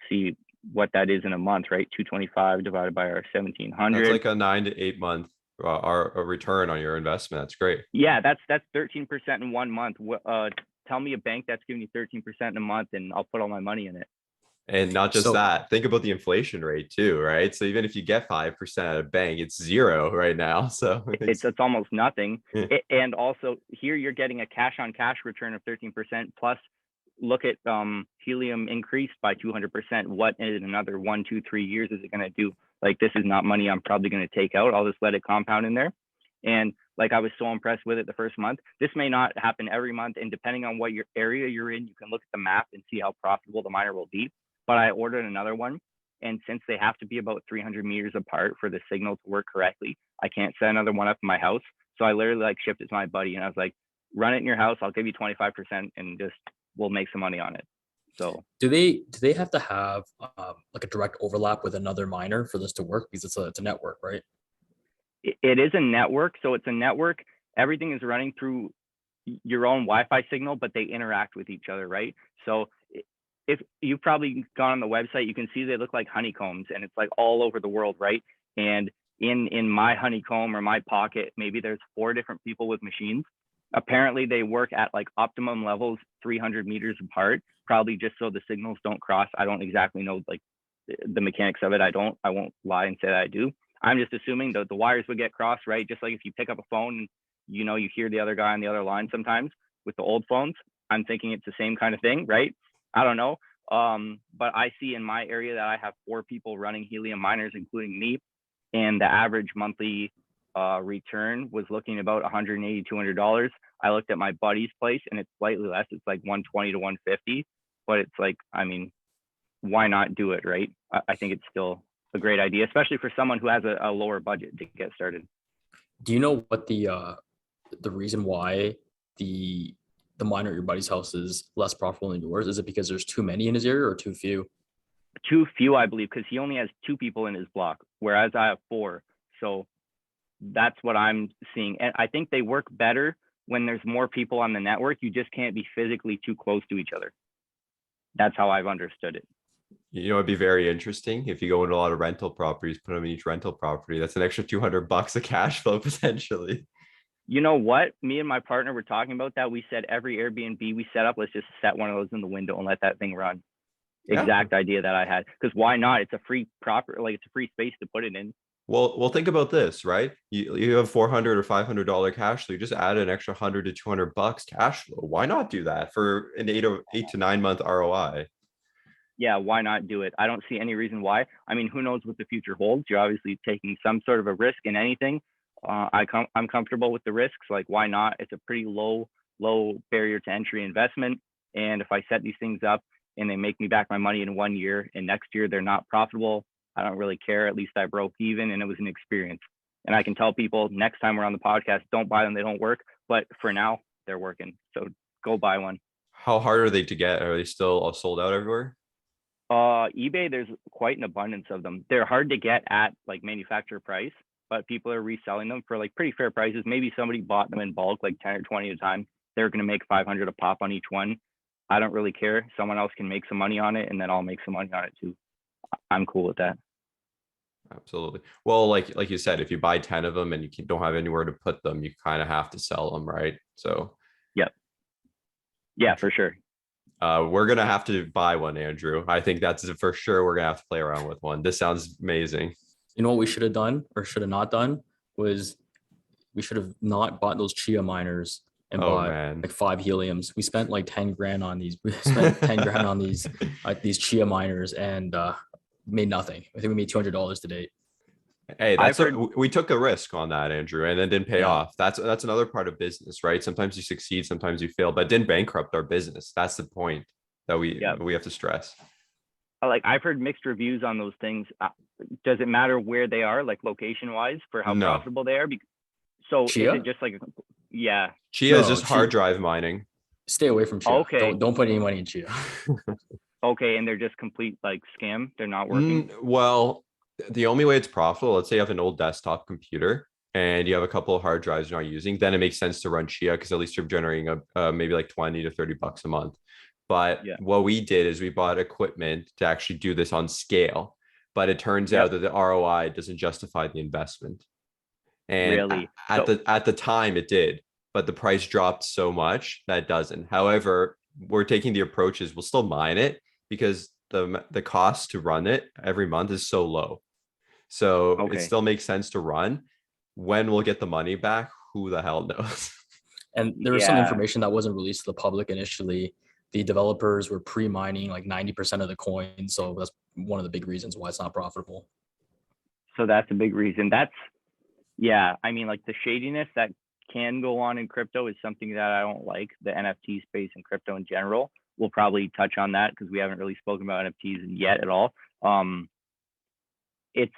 S2: see what that is in a month, right? 225 divided by our 1,700.
S1: That's like a 9 to 8 month a return on your investment. That's great.
S2: Yeah, that's 13% in 1 month. Tell me a bank that's giving you 13% in a month, and I'll put all my money in it.
S1: And not just
S3: So
S1: that, think about the inflation rate too, right? So even if you get 5% at a bank, it's 0 right now. So
S2: It's almost nothing.
S1: Yeah.
S2: And also here you're getting a cash on cash return of 13%. Plus, look at Helium increased by 200%. What in another 1, 2, 3 years is it going to do? Like, this is not money I'm probably going to take out. I'll just let it compound in there. And like, I was so impressed with it the first month. This may not happen every month. And depending on what your area you're in, you can look at the map and see how profitable the miner will be. But I ordered another one. And since they have to be about 300 meters apart for the signal to work correctly, I can't set another one up in my house. So I literally like shipped it to my buddy and I was like, run it in your house. I'll give you 25% and just we'll make some money on it. So
S3: do they have to have like a direct overlap with another miner for this to work? Because it's a network, right?
S2: It is a network. So it's a network. Everything is running through your own Wi-Fi signal, but they interact with each other, right? So if you've probably gone on the website, you can see they look like honeycombs and it's like all over the world, right? And in my honeycomb or my pocket, maybe there's 4 different people with machines. Apparently they work at like optimum levels 300 meters apart, probably just so the signals don't cross. I don't exactly know like the mechanics of it. I won't lie and say that I do. I'm just assuming that the wires would get crossed, right? Just like if you pick up a phone, you know, you hear the other guy on the other line sometimes with the old phones. I'm thinking it's the same kind of thing, right? I don't know. But I see in my area that I have 4 people running Helium miners, including me. And the average monthly return was looking about $180, $200. I looked at my buddy's place and it's slightly less. It's like 120 to 150. But it's like, I mean, why not do it, right? I think it's still a great idea, especially for someone who has a lower budget to get started.
S3: Do you know what the reason why the miner at your buddy's house is less profitable than yours? Is it because there's too many in his area or too few?
S2: Too few, I believe, because he only has 2 people in his block, whereas I have 4. So that's what I'm seeing. And I think they work better when there's more people on the network. You just can't be physically too close to each other. That's how I've understood it.
S1: You know, it'd be very interesting if you go into a lot of rental properties, put them in each rental property. That's an extra $200 of cash flow potentially.
S2: You know what? Me and my partner were talking about that. We said every Airbnb we set up, let's just set one of those in the window and let that thing run.
S1: Yeah.
S2: Exact idea that I had. Because why not? It's a free property, like it's a free space to put it in.
S1: Well, think about this, right? You have $400 or $500 cash flow. You just add an extra $100 to $200 cash flow. Why not do that for an 8 to 9 month ROI?
S2: Yeah, why not do it? I don't see any reason why. I mean, who knows what the future holds? You're obviously taking some sort of a risk in anything. I'm comfortable with the risks. Like, why not? It's a pretty low barrier to entry investment. And if I set these things up and they make me back my money in 1 year and next year they're not profitable, I don't really care. At least I broke even and it was an experience. And I can tell people next time we're on the podcast, don't buy them. They don't work. But for now, they're working. So go buy one.
S1: How hard are they to get? Are they still all sold out everywhere?
S2: eBay, there's quite an abundance of them. They're hard to get at like manufacturer price, but people are reselling them for like pretty fair prices. Maybe somebody bought them in bulk, like 10 or 20 at a time. They're going to make 500 a pop on each one. I don't really care. Someone else can make some money on it and then I'll make some money on it too. I'm cool with that.
S1: Absolutely. Well, like you said, if you buy 10 of them and you don't have anywhere to put them, you kind of have to sell them, right? So
S2: yep. Yeah, for sure.
S1: We're gonna have to buy one, Andrew. I think that's for sure. We're gonna have to play around with one. This sounds amazing.
S3: You know what we should have done or should have not done was we should have not bought those chia miners and
S1: Oh
S3: bought
S1: man.
S3: like 5 heliums. We spent like 10 grand on these. We spent 10 grand on these chia miners and made nothing. I think we made $200 to date.
S1: Hey,
S2: I've heard,
S1: we took a risk on that, Andrew, and it didn't pay
S3: Yeah.
S1: off. That's another part of business, right? Sometimes you succeed, sometimes you fail, but it didn't bankrupt our business. That's the point that
S2: yeah,
S1: we have to stress.
S2: like I've heard mixed reviews on those things. Does it matter where they are, like location wise, for how
S1: No,
S2: profitable they are? So is
S3: Chia?
S2: it just like yeah,
S1: Chia is
S3: No,
S1: just hard drive mining.
S3: stay away from chia.
S2: okay,
S3: Don't put any money in chia.
S2: okay, and they're just complete like scam. They're not working.
S1: Well, the only way it's profitable, let's say you have an old desktop computer and you have a couple of hard drives you're not using, then it makes sense to run Chia because at least you're generating maybe like 20 to 30 bucks a month. But
S2: Yeah.
S1: what we did is we bought equipment to actually do this on scale. But it turns
S2: Yep.
S1: out that the ROI doesn't justify the investment. And
S2: Really?
S1: at the time it did, but the price dropped so much that it doesn't. However, we're taking the approach is we'll still mine it because the cost to run it every month is so low. So it
S2: Okay.
S1: still makes sense to run. When we'll get the money back, who the hell knows?
S3: And there was some
S2: Yeah.
S3: information that wasn't released to the public initially. The developers were pre-mining like 90% of the coins. So that's one of the big reasons why it's not profitable.
S2: So that's a big reason. Yeah, I mean, like the shadiness that can go on in crypto is something that I don't like. The NFT space and crypto in general. We'll probably touch on that because we haven't really spoken about NFTs yet at all. It's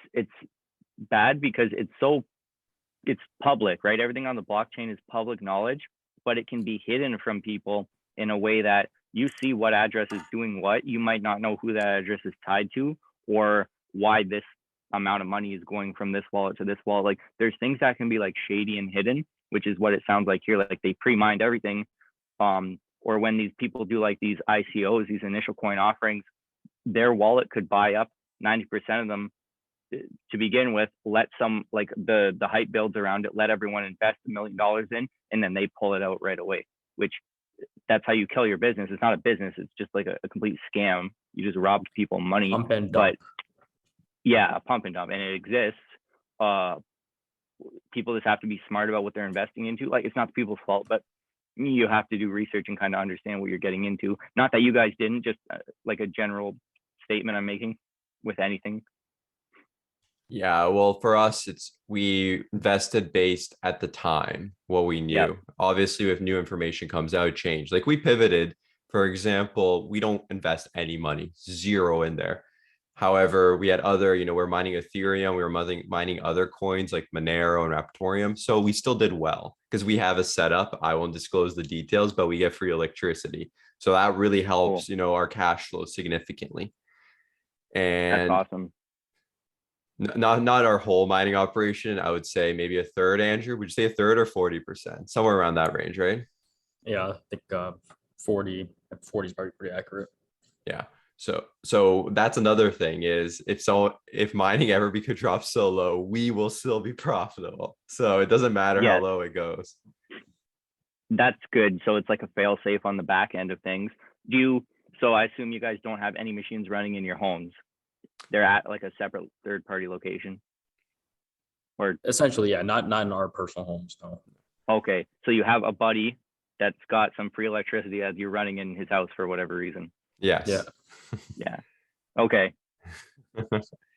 S2: bad because it's public, right? Everything on the blockchain is public knowledge, but it can be hidden from people in a way that you see what address is doing what. You might not know who that address is tied to or why this amount of money is going from this wallet to this wallet. Like there's things that can be like shady and hidden, which is what it sounds like here. Like they pre-mined everything. Or when these people do like these ICOs, these initial coin offerings, their wallet could buy up 90% of them to begin with, let some like the hype builds around it, let everyone invest $1 million in, and then they pull it out right away, which that's how you kill your business. It's not a business. It's just like a complete scam. You just robbed people money.
S3: Pump and
S2: but
S3: dump.
S2: yeah, a pump and dump, and it exists. People just have to be smart about what they're investing into. Like it's not people's fault, but you have to do research and kind of understand what you're getting into. Not that you guys didn't, just like a general statement I'm making with anything.
S1: Yeah, well, for us, we invested based at the time what we knew.
S2: Yep.
S1: Obviously, if new information comes out, change. Like we pivoted, for example, we don't invest any money, zero in there. However, we had other, we're mining Ethereum, we were mining other coins like Monero and Raptorium. So we still did well because we have a setup. I won't disclose the details, but we get free electricity. So that really helps, our cash flow significantly. And
S2: that's awesome.
S1: Not our whole mining operation. I would say maybe a third, Andrew. Would you say a third or 40%? Somewhere around that range, right?
S3: Yeah, I think 40 is probably pretty accurate.
S1: Yeah. So that's another thing is if mining ever could drop so low, we will still be profitable. So it doesn't matter how low it goes.
S2: That's good. So it's like a fail safe on the back end of things. So I assume you guys don't have any machines running in your homes. They're at like a separate third party location. Or
S3: essentially, yeah, not in our personal homes, no.
S2: Okay. So you have a buddy that's got some free electricity as you're running in his house for whatever reason.
S1: Yes.
S3: Yeah.
S2: Yeah. Okay.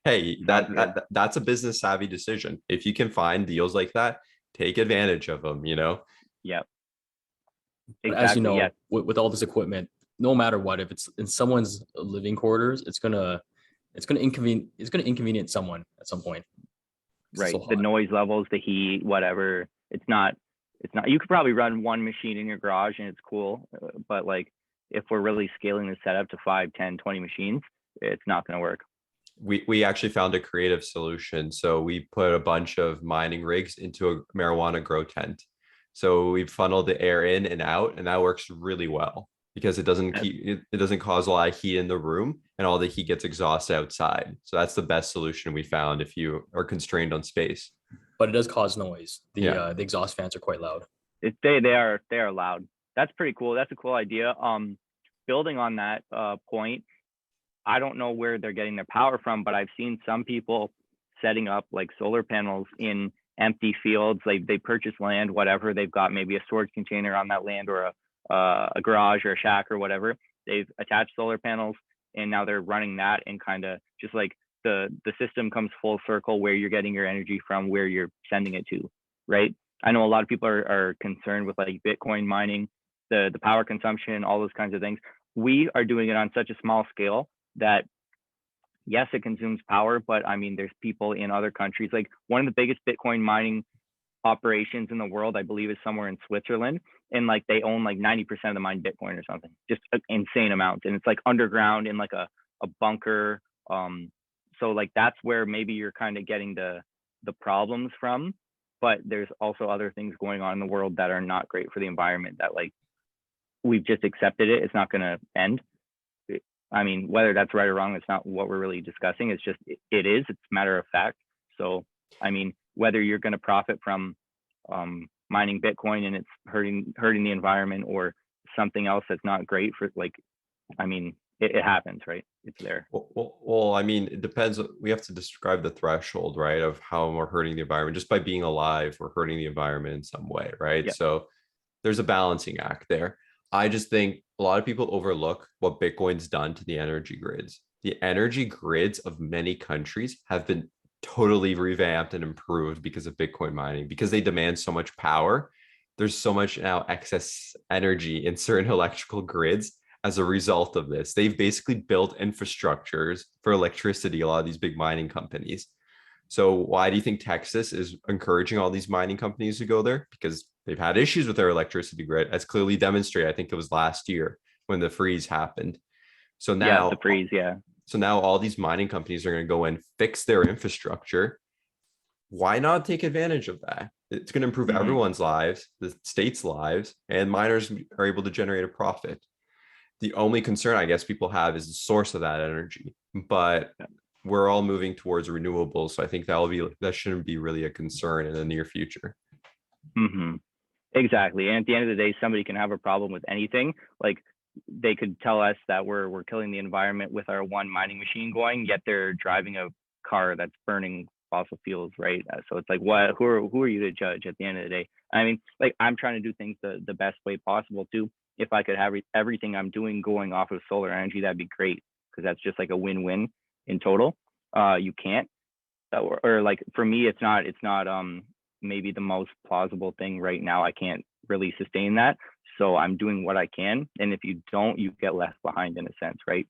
S1: Hey, that's a business savvy decision. If you can find deals like that, take advantage of them,
S2: Yep.
S3: Exactly. As you know, with all this equipment, no matter what, if it's in someone's living quarters, it's gonna inconvenience someone at some point.
S2: Right. The noise levels, the heat, whatever. It's not. You could probably run one machine in your garage and it's cool, but like if we're really scaling the setup to 5, 10, 20 machines, it's not going to work.
S1: We actually found a creative solution. So we put a bunch of mining rigs into a marijuana grow tent. So we funneled the air in and out, and that works really well because it doesn't cause a lot of heat in the room, and all the heat gets exhausted outside. So that's the best solution we found if you are constrained on space.
S3: But it does cause noise. The exhaust fans are quite loud.
S2: They are loud. That's pretty cool. That's a cool idea. Building on that point, I don't know where they're getting their power from, but I've seen some people setting up like solar panels in empty fields. Like they purchase land, whatever. They've got maybe a storage container on that land, or a garage or a shack or whatever. They've attached solar panels, and now they're running that, and kind of just like the system comes full circle where you're getting your energy from where you're sending it to, right? I know a lot of people are concerned with like Bitcoin mining, the power consumption, all those kinds of things. We are doing it on such a small scale that yes, it consumes power, but I mean, there's people in other countries. Like one of the biggest Bitcoin mining operations in the world, I believe, is somewhere in Switzerland, and like they own like 90% of the mined Bitcoin or something, just insane amounts, and it's like underground in like a bunker. So like that's where maybe you're kind of getting the problems from, but there's also other things going on in the world that are not great for the environment, that like we've just accepted it. It's not going to end. I mean, whether that's right or wrong, it's not what we're really discussing. It's just, it is, it's matter of fact. So, I mean, whether you're going to profit from mining Bitcoin and it's hurting the environment, or something else that's not great for, like, I mean, it happens, right? It's there.
S1: Well, I mean, it depends. We have to describe the threshold, right, of how we're hurting the environment. Just by being alive, we're hurting the environment in some way, right?
S2: Yeah.
S1: So there's a balancing act there. I just think a lot of people overlook what Bitcoin's done to the energy grids. The energy grids of many countries have been totally revamped and improved because of Bitcoin mining, because they demand so much power. There's so much now excess energy in certain electrical grids as a result of this. They've basically built infrastructures for electricity, a lot of these big mining companies. So why do you think Texas is encouraging all these mining companies to go there? Because they've had issues with their electricity grid, as clearly demonstrated. I think it was last year when the freeze happened. So now,
S2: yeah, the freeze, yeah.
S1: So now all these mining companies are going to go and fix their infrastructure. Why not take advantage of that? It's going to improve everyone's lives, the state's lives, and miners are able to generate a profit. The only concern I guess people have is the source of that energy, but we're all moving towards renewables. So I think that shouldn't be really a concern in the near future.
S2: Exactly. And at the end of the day, somebody can have a problem with anything. Like they could tell us that we're killing the environment with our one mining machine going, yet they're driving a car that's burning fossil fuels, right? So it's like, what? Who are you to judge at the end of the day? I mean, like I'm trying to do things the best way possible too. If I could have everything I'm doing going off of solar energy, that'd be great, because that's just like a win-win in total. You can't, or like for me, it's not maybe the most plausible thing right now. I can't really sustain that. So I'm doing what I can. And if you don't, you get left behind in a sense, right?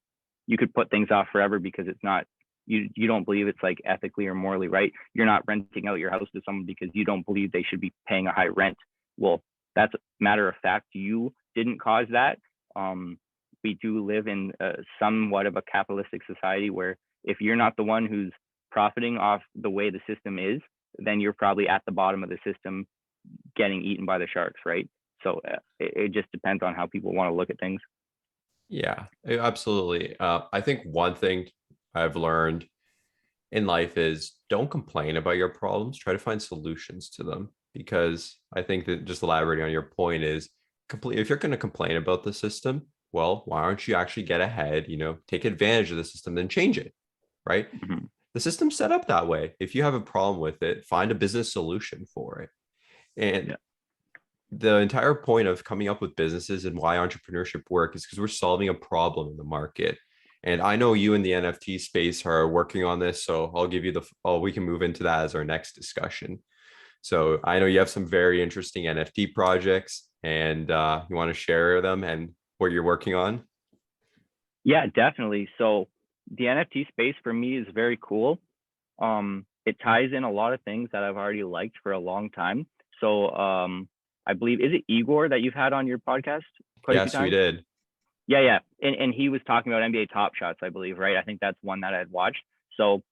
S2: You could put things off forever because it's not, you don't believe it's like ethically or morally right. You're not renting out your house to someone because you don't believe they should be paying a high rent. Well, that's a matter of fact. You didn't cause that. We do live in somewhat of a capitalistic society where if you're not the one who's profiting off the way the system is, then you're probably at the bottom of the system getting eaten by the sharks, right? So it just depends on how people want to look at things.
S1: Yeah, absolutely. I think one thing I've learned in life is don't complain about your problems, try to find solutions to them. Because I think that, just elaborating on your point, is if you're going to complain about the system, well, why don't you actually get ahead, take advantage of the system, then change it, right? The system's set up that way. If you have a problem with it, find a business solution for it. And the entire point of coming up with businesses and why entrepreneurship work is because we're solving a problem in the market. And I know you in the NFT space are working on this, so I'll give you we can move into that as our next discussion. So I know you have some very interesting NFT projects, and you want to share them and what you're working on.
S2: Yeah, definitely. So the NFT space for me is very cool. It ties in a lot of things that I've already liked for a long time. So I believe, is it Igor that you've had on your podcast quite a few times?
S1: Yes, we did.
S2: Yeah. And he was talking about NBA Top Shots, I believe, right? I think that's one that I'd watched. So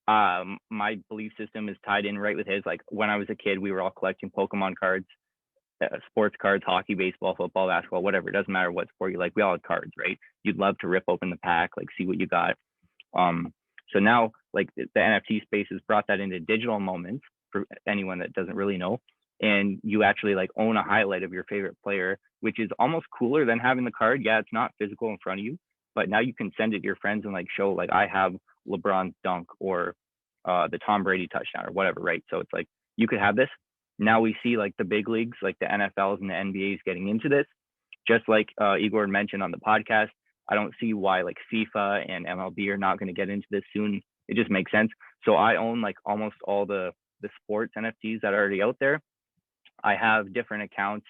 S2: my belief system is tied in right with his. Like when I was a kid, we were all collecting Pokemon cards, sports cards, hockey, baseball, football, basketball, whatever. It doesn't matter what sport you like. We all had cards, right? You'd love to rip open the pack, like see what you got. So now, like the NFT space has brought that into digital moments for anyone that doesn't really know. And you actually like own a highlight of your favorite player, which is almost cooler than having the card. Yeah, it's not physical in front of you, but now you can send it to your friends and like show, like, I have LeBron's dunk, or the Tom Brady touchdown or whatever, right? So it's like you could have this. Now we see like the big leagues, like the NFLs and the NBAs getting into this. Just like Igor mentioned on the podcast, I don't see why like FIFA and MLB are not going to get into this soon. It just makes sense. So I own like almost all the sports NFTs that are already out there. I have different accounts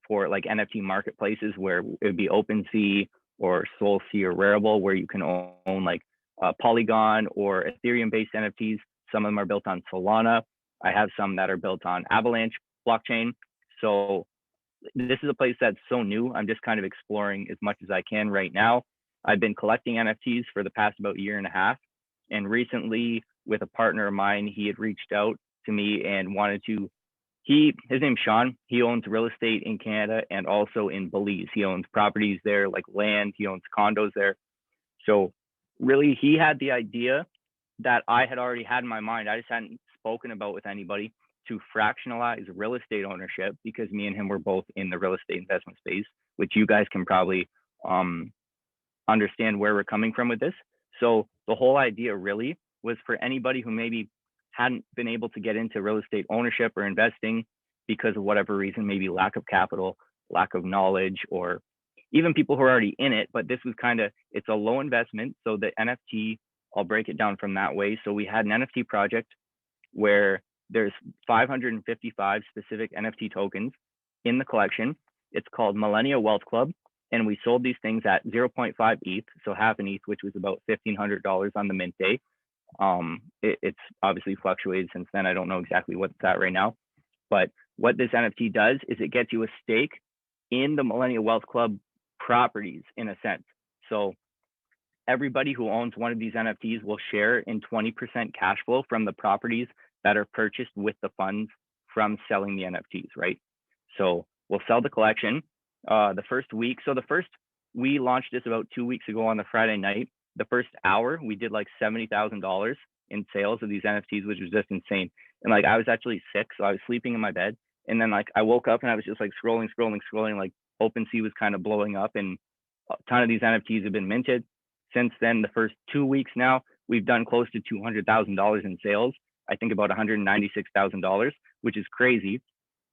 S2: for like NFT marketplaces where it would be OpenSea or SoulSea or Rarible, where you can own like Polygon or Ethereum based NFTs. Some of them are built on Solana. I have some that are built on Avalanche blockchain. So this is a place that's so new. I'm just kind of exploring as much as I can right now. I've been collecting NFTs for the past about year and a half. And recently, with a partner of mine, he had reached out to me and wanted to, his name's Sean. He owns real estate in Canada and also in Belize. He owns properties there, like land. He owns condos there. So really, he had the idea that I had already had in my mind. I just hadn't spoken about with anybody, to fractionalize real estate ownership, because me and him were both in the real estate investment space, which you guys can probably understand where we're coming from with this. So the whole idea really was for anybody who maybe hadn't been able to get into real estate ownership or investing because of whatever reason, maybe lack of capital, lack of knowledge, or even people who are already in it. But this was kind of, it's a low investment. So the NFT, I'll break it down from that way. So we had an NFT project where there's 555 specific NFT tokens in the collection. It's called Millennial Wealth Club. And we sold these things at 0.5 ETH, so half an ETH, which was about $1,500 on the mint day. It's obviously fluctuated since then. I don't know exactly what it's at right now. But what this NFT does is it gets you a stake in the Millennial Wealth Club properties, in a sense. So everybody who owns one of these NFTs will share in 20% cash flow from the properties that are purchased with the funds from selling the NFTs, right? So we'll sell the collection the first week. So we launched this about 2 weeks ago on the Friday night. The first hour, we did like $70,000 in sales of these NFTs, which was just insane. And like, I was actually sick, so I was sleeping in my bed. And then like, I woke up and I was just like scrolling. Like OpenSea was kind of blowing up, and a ton of these NFTs have been minted. Since then, the first 2 weeks now, we've done close to $200,000 in sales. I think about $196,000, which is crazy.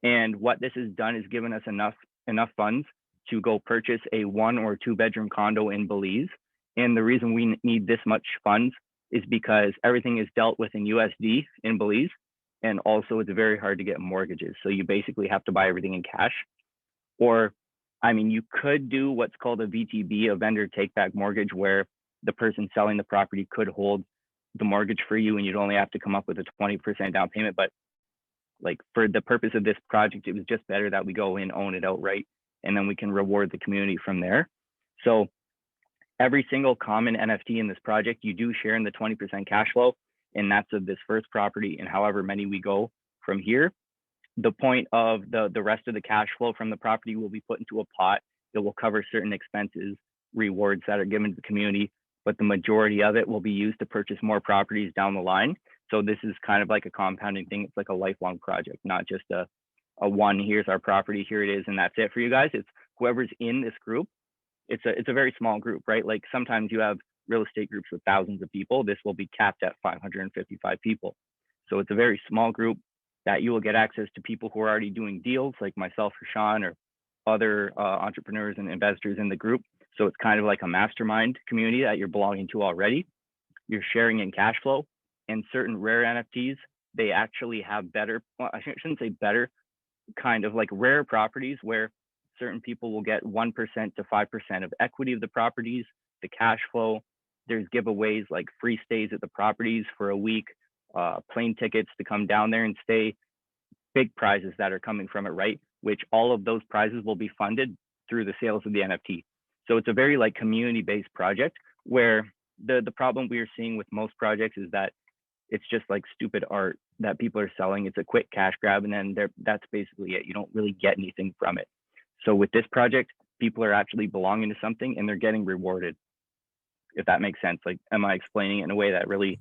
S2: And what this has done is given us enough funds to go purchase a 1 or 2 bedroom condo in Belize. And the reason we need this much funds is because everything is dealt with in USD in Belize. And also it's very hard to get mortgages. So you basically have to buy everything in cash. Or, I mean, you could do what's called a VTB, a vendor take back mortgage, where the person selling the property could hold the mortgage for you and you'd only have to come up with a 20% down payment. But like, for the purpose of this project, it was just better that we go in, own it outright, and then we can reward the community from there. So every single common NFT in this project, you do share in the 20% cash flow, and that's of this first property, and however many we go from here. The point of the rest of the cash flow from the property will be put into a pot that will cover certain expenses, rewards that are given to the community, but the majority of it will be used to purchase more properties down the line. So this is kind of like a compounding thing. It's like a lifelong project, not just a one, here's our property, here it is, and that's it for you guys. It's whoever's in this group. It's a very small group, right? Like sometimes you have real estate groups with thousands of people. This will be capped at 555 people. So it's a very small group that you will get access to people who are already doing deals, like myself or Sean or other entrepreneurs and investors in the group. So it's kind of like a mastermind community that you're belonging to already. You're sharing in cash flow, and certain rare NFTs, they actually have better, well, I shouldn't say better, kind of like rare properties where certain people will get 1% to 5% of equity of the properties, the cash flow. There's giveaways like free stays at the properties for a week, plane tickets to come down there and stay, big prizes that are coming from it, right? Which all of those prizes will be funded through the sales of the NFT. So it's a very like community-based project, where the problem we are seeing with most projects is that it's just like stupid art that people are selling. It's a quick cash grab, and then that's basically it. You don't really get anything from it. So with this project, people are actually belonging to something and they're getting rewarded, if that makes sense. Like, am I explaining it in a way that really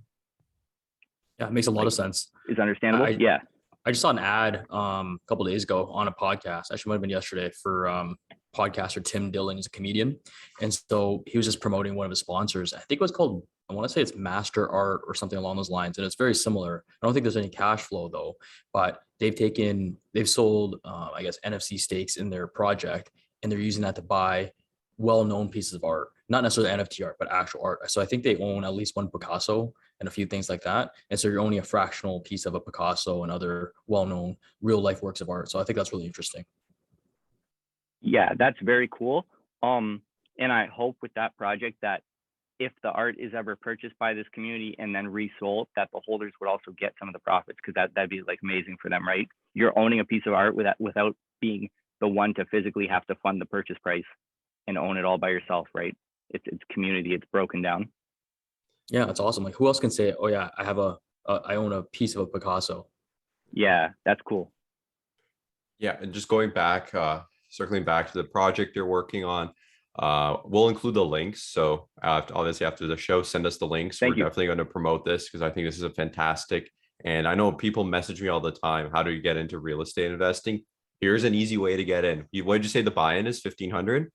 S3: it makes a lot of sense.
S2: Is understandable?
S3: I just saw an ad a couple of days ago on a podcast. Actually, might have been yesterday, for podcaster Tim Dillon is a comedian, and so he was just promoting one of his sponsors. I think it was called, I want to say it's Master Art or something along those lines, and it's very similar. I don't think there's any cash flow though, but they've sold I guess NFC stakes in their project, and they're using that to buy well-known pieces of art, not necessarily NFT art, but actual art. So I think they own at least one Picasso and a few things like that. And so you're only a fractional piece of a Picasso and other well-known real life works of art. So I think that's really interesting.
S2: Yeah, that's very cool. And I hope with that project that if the art is ever purchased by this community and then resold, that the holders would also get some of the profits, because that'd be like amazing for them, right? You're owning a piece of art without being the one to physically have to fund the purchase price and own it all by yourself, right? It's community, it's broken down.
S3: Yeah, that's awesome. Like, who else can say, oh yeah, I own a piece of a Picasso?
S2: Yeah, that's cool.
S1: Yeah, and just going back, circling back to the project you're working on, we'll include the links. So obviously after the show, send us the links.
S2: Thank you.
S1: We're definitely going to promote this because I think this is a fantastic. And I know people message me all the time. How do you get into real estate investing? Here's an easy way to get in. What did you say the buy-in is? 1,500?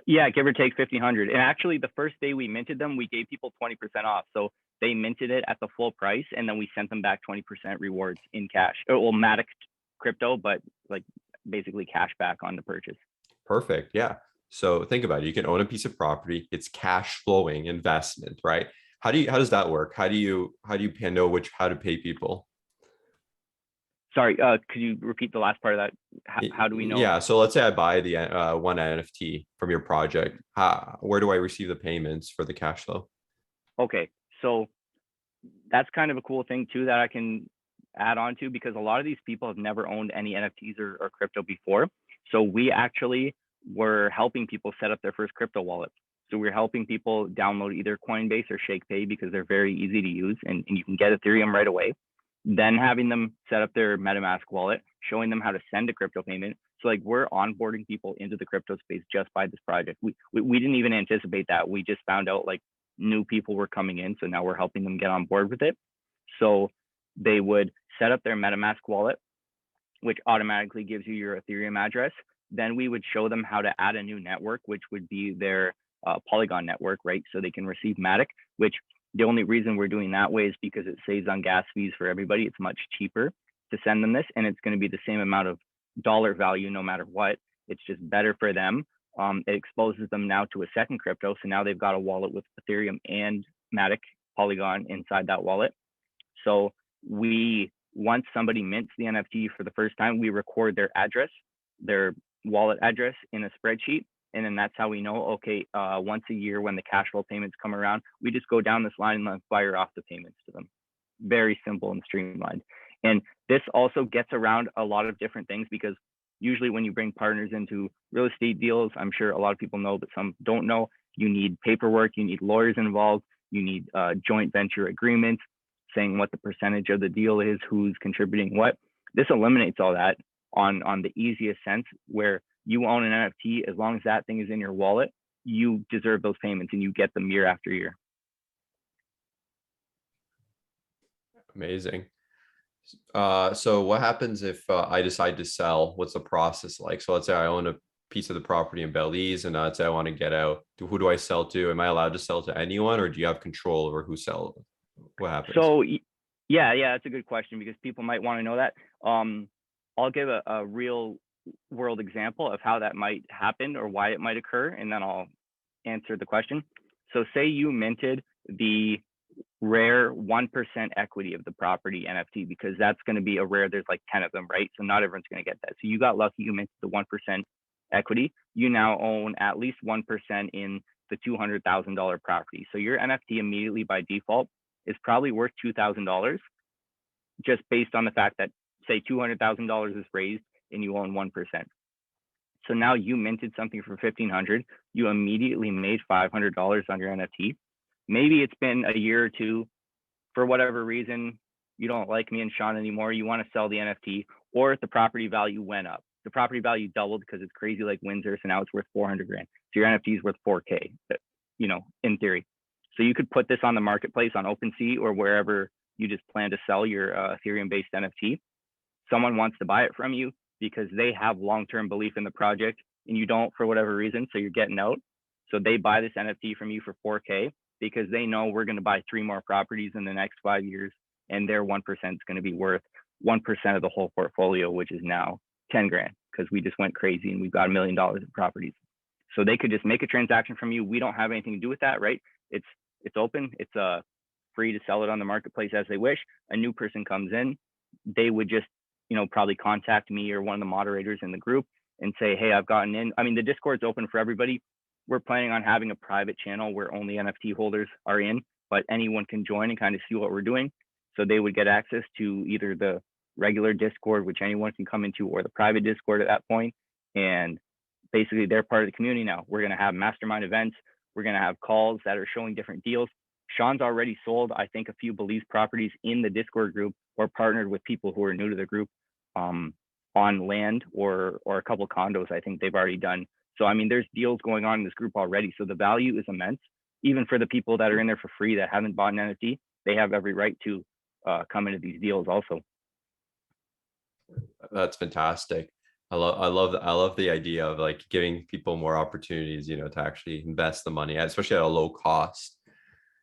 S2: Yeah, give or take 1,500. And actually, the first day we minted them, we gave people 20% off. So they minted it at the full price, and then we sent them back 20% rewards in cash. Well, Matic crypto, but like basically cash back on the purchase.
S1: Perfect. Yeah. So think about it. You can own a piece of property. It's cash flowing investment, right? How does that work? How do you know how to pay people?
S2: Sorry, could you repeat the last part of that? How do we know?
S1: Yeah, so let's say I buy the one NFT from your project. Where do I receive the payments for the cash flow?
S2: Okay, so that's kind of a cool thing too that I can add on to, because a lot of these people have never owned any NFTs or crypto before. So we actually were helping people set up their first crypto wallet. So we're helping people download either Coinbase or ShakePay because they're very easy to use, and you can get Ethereum right away. Then having them set up their MetaMask wallet, showing them how to send a crypto payment. So like we're onboarding people into the crypto space just by this project. We didn't even anticipate that. We just found out like new people were coming in. So now we're helping them get on board with it. So they would set up their MetaMask wallet, which automatically gives you your Ethereum address. Then we would show them how to add a new network, which would be their Polygon network, right? So they can receive Matic, which the only reason we're doing that way is because it saves on gas fees for everybody. It's much cheaper to send them this, and it's going to be the same amount of dollar value no matter what. It's just better for them. It exposes them now to a second crypto. So now they've got a wallet with Ethereum and Matic Polygon inside that wallet. So once somebody mints the NFT for the first time, we record their address, their wallet address in a spreadsheet. And then that's how we know, okay, once a year when the cash flow payments come around, we just go down this line and then fire off the payments to them. Very simple and streamlined. And this also gets around a lot of different things, because usually when you bring partners into real estate deals, I'm sure a lot of people know, but some don't know, you need paperwork, you need lawyers involved, you need joint venture agreements saying what the percentage of the deal is, who's contributing what. This eliminates all that on the easiest sense, where you own an NFT, as long as that thing is in your wallet, you deserve those payments and you get them year after year.
S1: Amazing. So what happens if I decide to sell? What's the process like? So let's say I own a piece of the property in Belize, and let's say I want to get out. Who do I sell to? Am I allowed to sell to anyone, or do you have control over who sells? What happens?
S2: So yeah, that's a good question, because people might want to know that. I'll give a real world example of how that might happen or why it might occur, and then I'll answer the question. So say you minted the rare 1% equity of the property NFT, because that's going to be a rare, there's like 10 of them, right? So not everyone's going to get that. So you got lucky, you minted the 1% equity. You now own at least 1% in the $200,000 property. So your NFT immediately by default is probably worth $2,000, just based on the fact that, say, $200,000 is raised and you own 1%. So now you minted something for $1,500. You immediately made $500 on your NFT. Maybe it's been a year or two, for whatever reason, you don't like me and Sean anymore. You want to sell the NFT, or if the property value went up. The property value doubled because it's crazy like Windsor. So now it's worth 400 grand. So your NFT is worth 4K, in theory. So you could put this on the marketplace on OpenSea or wherever you just plan to sell your Ethereum-based NFT. Someone wants to buy it from you because they have long-term belief in the project. and you don't for whatever reason, so you're getting out. So they buy this NFT from you for 4K because they know we're going to buy 3 more properties in the next 5 years, and their 1% is going to be worth 1% of the whole portfolio, which is now 10 grand because we just went crazy and we've got $1 million of properties. So they could just make a transaction from you. We don't have anything to do with that, right? It's open. It's free to sell it on the marketplace as they wish. A new person comes in, they would just, probably contact me or one of the moderators in the group and say, hey, I've gotten in. I mean, the Discord's open for everybody. We're planning on having a private channel where only NFT holders are in, but anyone can join and kind of see what we're doing. So they would get access to either the regular Discord, which anyone can come into, or the private Discord at that point. And basically they're part of the community now. We're going to have mastermind events. We're going to have calls that are showing different deals. Sean's already sold, I think, a few Belize properties in the Discord group, or partnered with people who are new to the group on land or a couple of condos. I think they've already done. So, I mean, there's deals going on in this group already. So the value is immense. Even for the people that are in there for free that haven't bought an NFT, they have every right to come into these deals also.
S1: That's fantastic. I love the idea of like giving people more opportunities, to actually invest the money, especially at a low cost.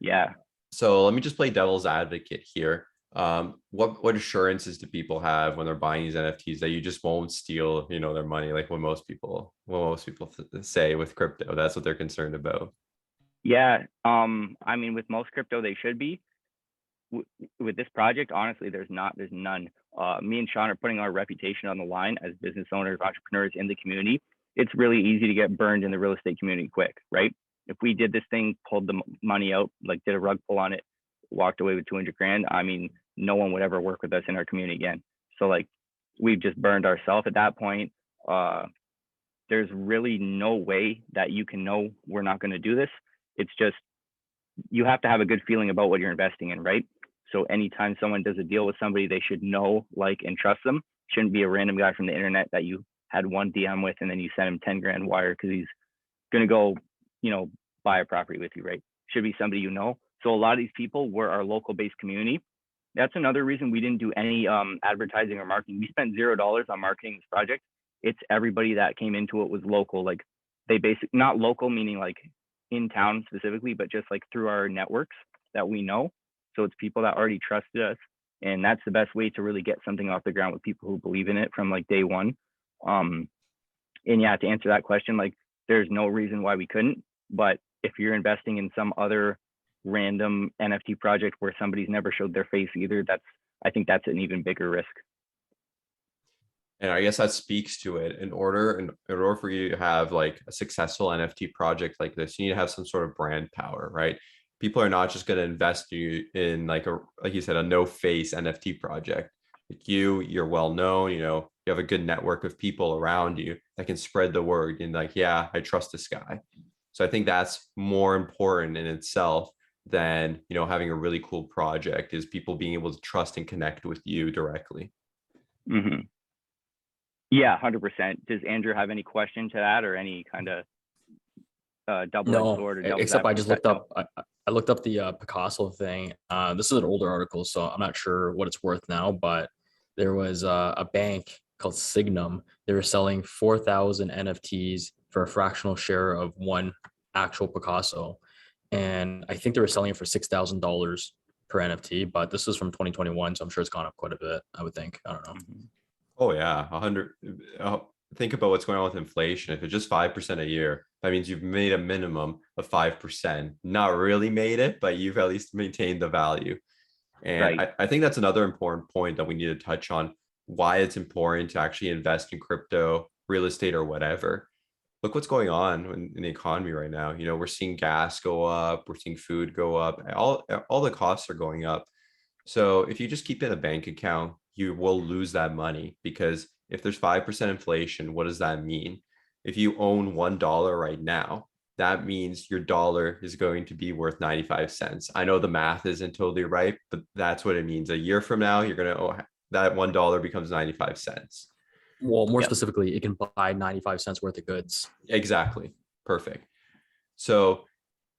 S2: Yeah.
S1: So let me just play devil's advocate here. What assurances do people have when they're buying these NFTs that you just won't steal, their money, like what most people say with crypto? That's what they're concerned about.
S2: Yeah. I mean, with most crypto, they should be. With this project, honestly, there's none. Me and Sean are putting our reputation on the line as business owners, entrepreneurs in the community. It's really easy to get burned in the real estate community quick, right? If we did this thing, pulled the money out, like did a rug pull on it, walked away with 200 grand, I mean, no one would ever work with us in our community again. So like, we've just burned ourselves at that point. There's really no way that you can know we're not going to do this. It's just, you have to have a good feeling about what you're investing in, right? So anytime someone does a deal with somebody, they should know, like, and trust them. Shouldn't be a random guy from the internet that you had one DM with and then you send him 10 grand wire because he's going to go, buy a property with you, right? Should be somebody you know. So a lot of these people were our local based community. That's another reason we didn't do any advertising or marketing. We spent $0 on marketing this project. It's everybody that came into it was local. Like they not local, meaning like in town specifically, but just like through our networks that we know. So it's people that already trusted us. And that's the best way to really get something off the ground with people who believe in it from like day one. And yeah, to answer that question, like there's no reason why we couldn't, but if you're investing in some other random NFT project where somebody's never showed their face either, I think that's an even bigger risk.
S1: And I guess that speaks to it. In order for you to have like a successful NFT project like this, you need to have some sort of brand power, right? People are not just going to invest in like you said, a no face NFT project. Like you're well known, you have a good network of people around you that can spread the word and like, yeah, I trust this guy. So I think that's more important in itself than, having a really cool project, is people being able to trust and connect with you directly.
S2: Mm-hmm. Yeah, 100%. Does Andrew have any question to that or any kind of double-edged sword?
S3: No, except I just looked up. I looked up the Picasso thing. This is an older article, so I'm not sure what it's worth now. But there was a bank called Signum. They were selling 4,000 NFTs for a fractional share of one actual Picasso, and I think they were selling it for $6,000 per NFT. But this is from 2021, so I'm sure it's gone up quite a bit. I would think. I don't know.
S1: Oh yeah, 100. Think about what's going on with inflation. If it's just 5% a year, that means you've made a minimum of 5%. Not really made it, but you've at least maintained the value. And right. I think that's another important point that we need to touch on, why it's important to actually invest in crypto, real estate, or whatever. Look what's going on in the economy right now. We're seeing gas go up, we're seeing food go up, all the costs are going up. So if you just keep it in a bank account, you will lose that money, because if there's 5% inflation, what does that mean? If you own $1 right now, that means your dollar is going to be worth 95 cents. I know the math isn't totally right, but that's what it means. A year from now, you're going to owe that $1 becomes 95 cents.
S3: Well, more specifically, it can buy 95 cents worth of goods.
S1: Exactly. Perfect. So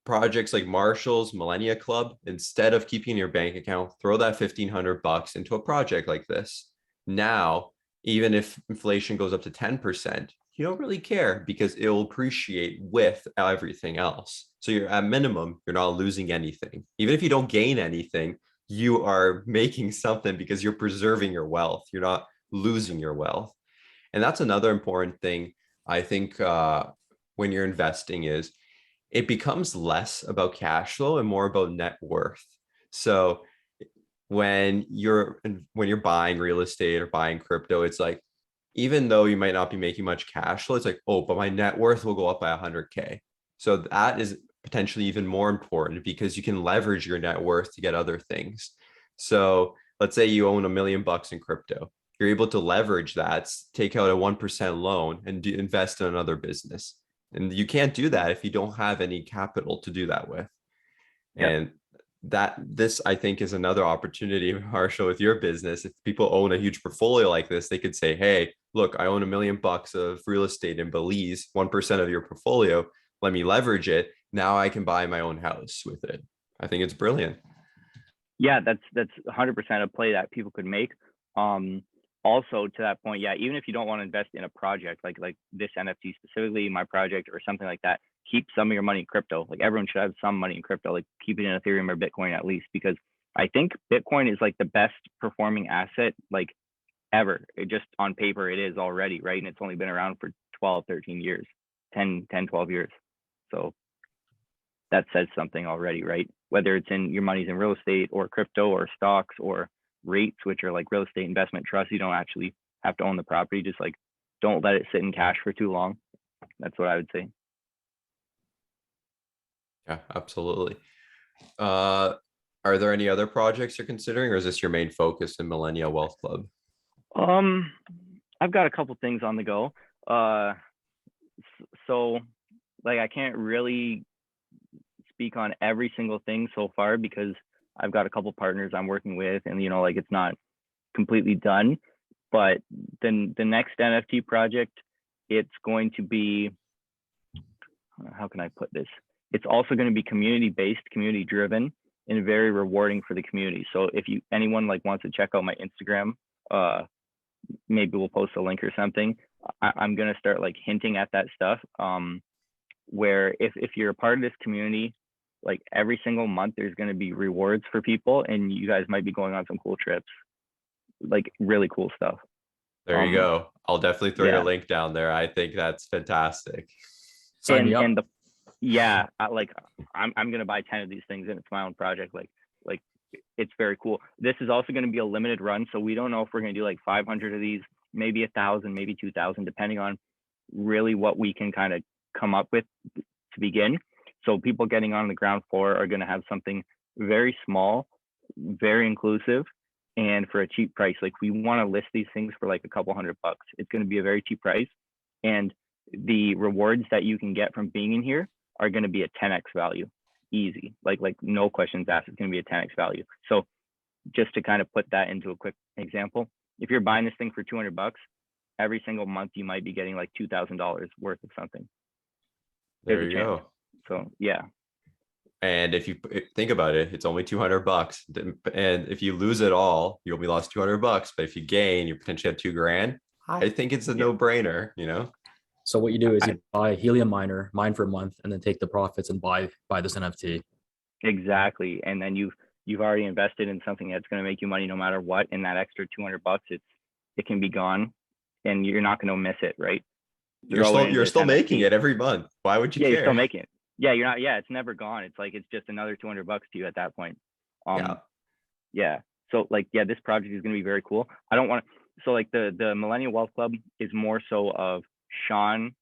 S1: projects like Marshall's Millennial Club, instead of keeping in your bank account, throw that $1,500 into a project like this. Now, even if inflation goes up to 10%, you don't really care because it will appreciate with everything else. So you're at minimum, you're not losing anything. Even if you don't gain anything, you are making something because you're preserving your wealth. You're not losing your wealth. And that's another important thing, I think, when you're investing is it becomes less about cash flow and more about net worth. So when you're buying real estate or buying crypto, it's like, even though you might not be making much cash flow, it's like, oh, but my net worth will go up by 100K. So that is potentially even more important because you can leverage your net worth to get other things. So let's say you own $1 million in crypto. You're able to leverage that, take out a 1% loan and invest in another business. And you can't do that if you don't have any capital to do that with.
S2: Yep.
S1: And this I think is another opportunity, Marshall, with your business. If people own a huge portfolio like this, they could say, hey, look, I own $1 million of real estate in Belize, 1% of your portfolio. Let me leverage it. Now I can buy my own house with it. I think it's brilliant.
S2: Yeah, that's 100% a play that people could make. Also to that point, yeah, even if you don't want to invest in a project like this NFT specifically, my project or something like that, keep some of your money in crypto. Like everyone should have some money in crypto, like keep it in Ethereum or Bitcoin at least, because I think Bitcoin is like the best performing asset like ever. It just on paper it is already, right? And it's only been around for 12, 13 years, 10, 12 years. So that says something already, right? Whether it's in your money's in real estate or crypto or stocks or rates, which are like real estate investment trusts, you don't actually have to own the property. Just like don't let it sit in cash for too long. That's what I would say.
S1: Yeah, absolutely. Are there any other projects you're considering, or is this your main focus in Millennial Wealth Club?
S2: I've got a couple things on the go. So like I can't really speak on every single thing so far because I've got a couple partners I'm working with, and like it's not completely done. But then the next NFT project, it's going to be, how can I put this? It's also going to be community based, community driven, and very rewarding for the community. So if anyone like wants to check out my Instagram, maybe we'll post a link or something. I'm going to start like hinting at that stuff. Where if you're a part of this community, like every single month there's going to be rewards for people, and you guys might be going on some cool trips, like really cool stuff.
S1: There you go. I'll definitely throw your
S2: yeah.
S1: link down there. I think that's fantastic.
S3: Sign me up.
S2: And I'm gonna buy 10 of these things, and it's my own project. Like it's very cool. This is also going to be a limited run, so we don't know if we're going to do like 500 of these, maybe 1,000, maybe 2,000, depending on really what we can kind of come up with to begin. So people getting on the ground floor are going to have something very small, very inclusive, and for a cheap price. Like we want to list these things for like a couple $100. It's going to be a very cheap price, and the rewards that you can get from being in here are going to be a 10x value, easy. Like no questions asked. It's going to be a 10x value. So just to kind of put that into a quick example, if you're buying this thing for $200, every single month you might be getting like $2,000 worth of something.
S1: There you go.
S2: So yeah.
S1: And if you think about it, it's only $200. And if you lose it all, you only lost $200. But if you gain, you potentially have $2,000. I think it's a no-brainer,
S3: So what you do is you buy Helium Miner, mine for a month, and then take the profits and buy this NFT.
S2: Exactly. And then you've already invested in something that's going to make you money no matter what. And that extra $200, it can be gone, and you're not going to miss it, right?
S1: You're still making it every month. Why would you care?
S2: You're still making it. Yeah, you're not. Yeah, it's never gone. It's like it's just another $200 to you at that point. Yeah. So like, yeah, this project is going to be very cool. I don't want to. So like the Millennial Wealth Club is more so of Sean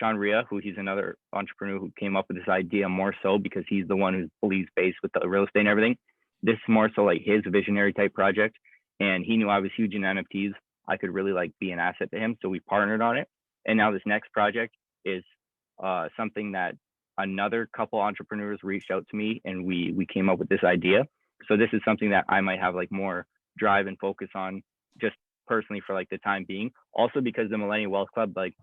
S2: Ria, who he's another entrepreneur who came up with this idea more so because he's the one who's Belize based with the real estate and everything. This is more so like his visionary type project, and he knew I was huge in NFTs. I could really like be an asset to him, so we partnered on it. And now this next project is something that another couple entrepreneurs reached out to me, and we came up with this idea. So this is something that I might have like more drive and focus on just personally for like the time being. Also because the Millennial Wealth Club, like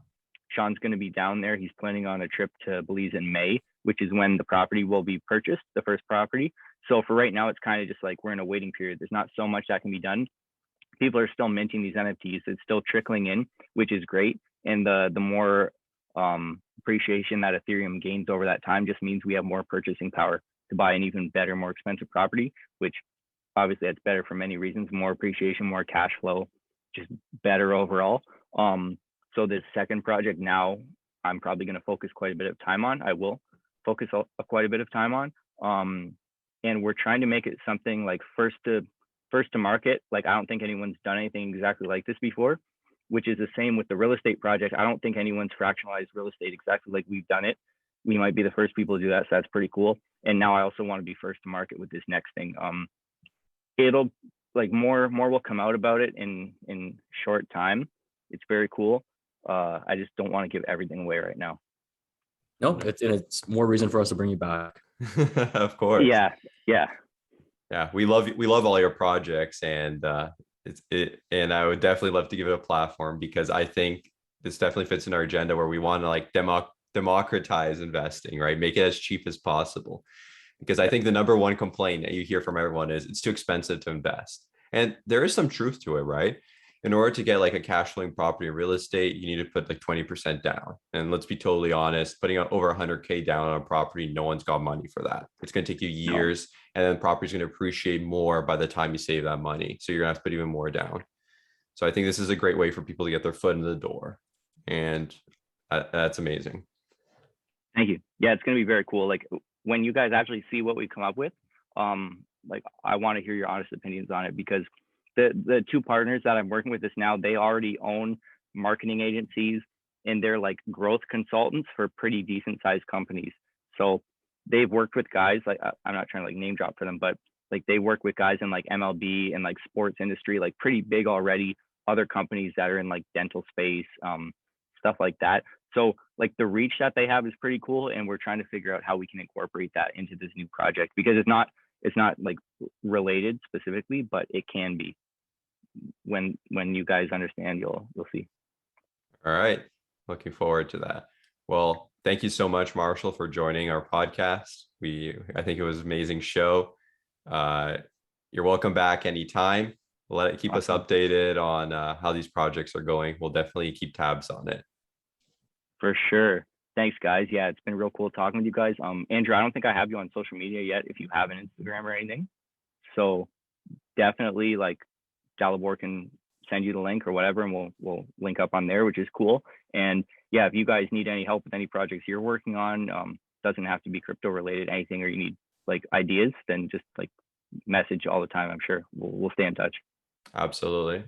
S2: Sean's going to be down there. He's planning on a trip to Belize in May, which is when the property will be purchased, the first property. So for right now, it's kind of just like we're in a waiting period. There's not so much that can be done. People are still minting these NFTs. It's still trickling in, which is great. and the more appreciation that Ethereum gains over that time just means we have more purchasing power to buy an even better, more expensive property, which obviously that's better for many reasons, more appreciation, more cash flow, just better overall. So this second project now, I'm probably going to focus quite a bit of time on. I will focus quite a bit of time on. And we're trying to make it something like first to market. Like, I don't think anyone's done anything exactly like this before, which is the same with the real estate project. I don't think anyone's fractionalized real estate exactly like we've done it. We might be the first people to do that, so that's pretty cool. And now I also want to be first to market with this next thing. It'll like more will come out about it in short time. It's very cool. I just don't want to give everything away right now.
S3: No, it's more reason for us to bring you back.
S1: Of course.
S2: Yeah.
S1: We love all your projects, and and I would definitely love to give it a platform, because I think this definitely fits in our agenda where we want to like democratize investing, right? Make it as cheap as possible. Because I think the number one complaint that you hear from everyone is it's too expensive to invest. And there is some truth to it, right? In order to get like a cash flowing property in real estate, you need to put like 20% down. And let's be totally honest, putting out over 100K down on a property, no one's got money for that. It's going to take you years, and then the property's going to appreciate more by the time you save that money. So you're going to have to put even more down. So I think this is a great way for people to get their foot in the door. And that's amazing.
S2: Thank you. Yeah, it's going to be very cool. Like, when you guys actually see what we come up with, like, I want to hear your honest opinions on it, because the two partners that I'm working with this now, they already own marketing agencies, and they're like growth consultants for pretty decent sized companies. So they've worked with guys like, I'm not trying to like name drop for them, but like they work with guys in like MLB and like sports industry, like pretty big already, other companies that are in like dental space, stuff like that. So like the reach that they have is pretty cool, and we're trying to figure out how we can incorporate that into this new project, because it's not like related specifically, but it can be. When you guys understand, you'll see.
S1: All right. Looking forward to that. Well, thank you so much, Marshall, for joining our podcast. I think it was an amazing show. You're welcome back anytime. Keep us updated on how these projects are going. We'll definitely keep tabs on it.
S2: For sure. Thanks, guys. Yeah, it's been real cool talking with you guys. Andrew, I don't think I have you on social media yet, if you have an Instagram or anything. So definitely, like, Dalibor can send you the link or whatever, and we'll link up on there, which is cool. And yeah, if you guys need any help with any projects you're working on, doesn't have to be crypto related, anything, or you need like ideas, then just like message all the time. I'm sure we'll stay in touch.
S1: Absolutely.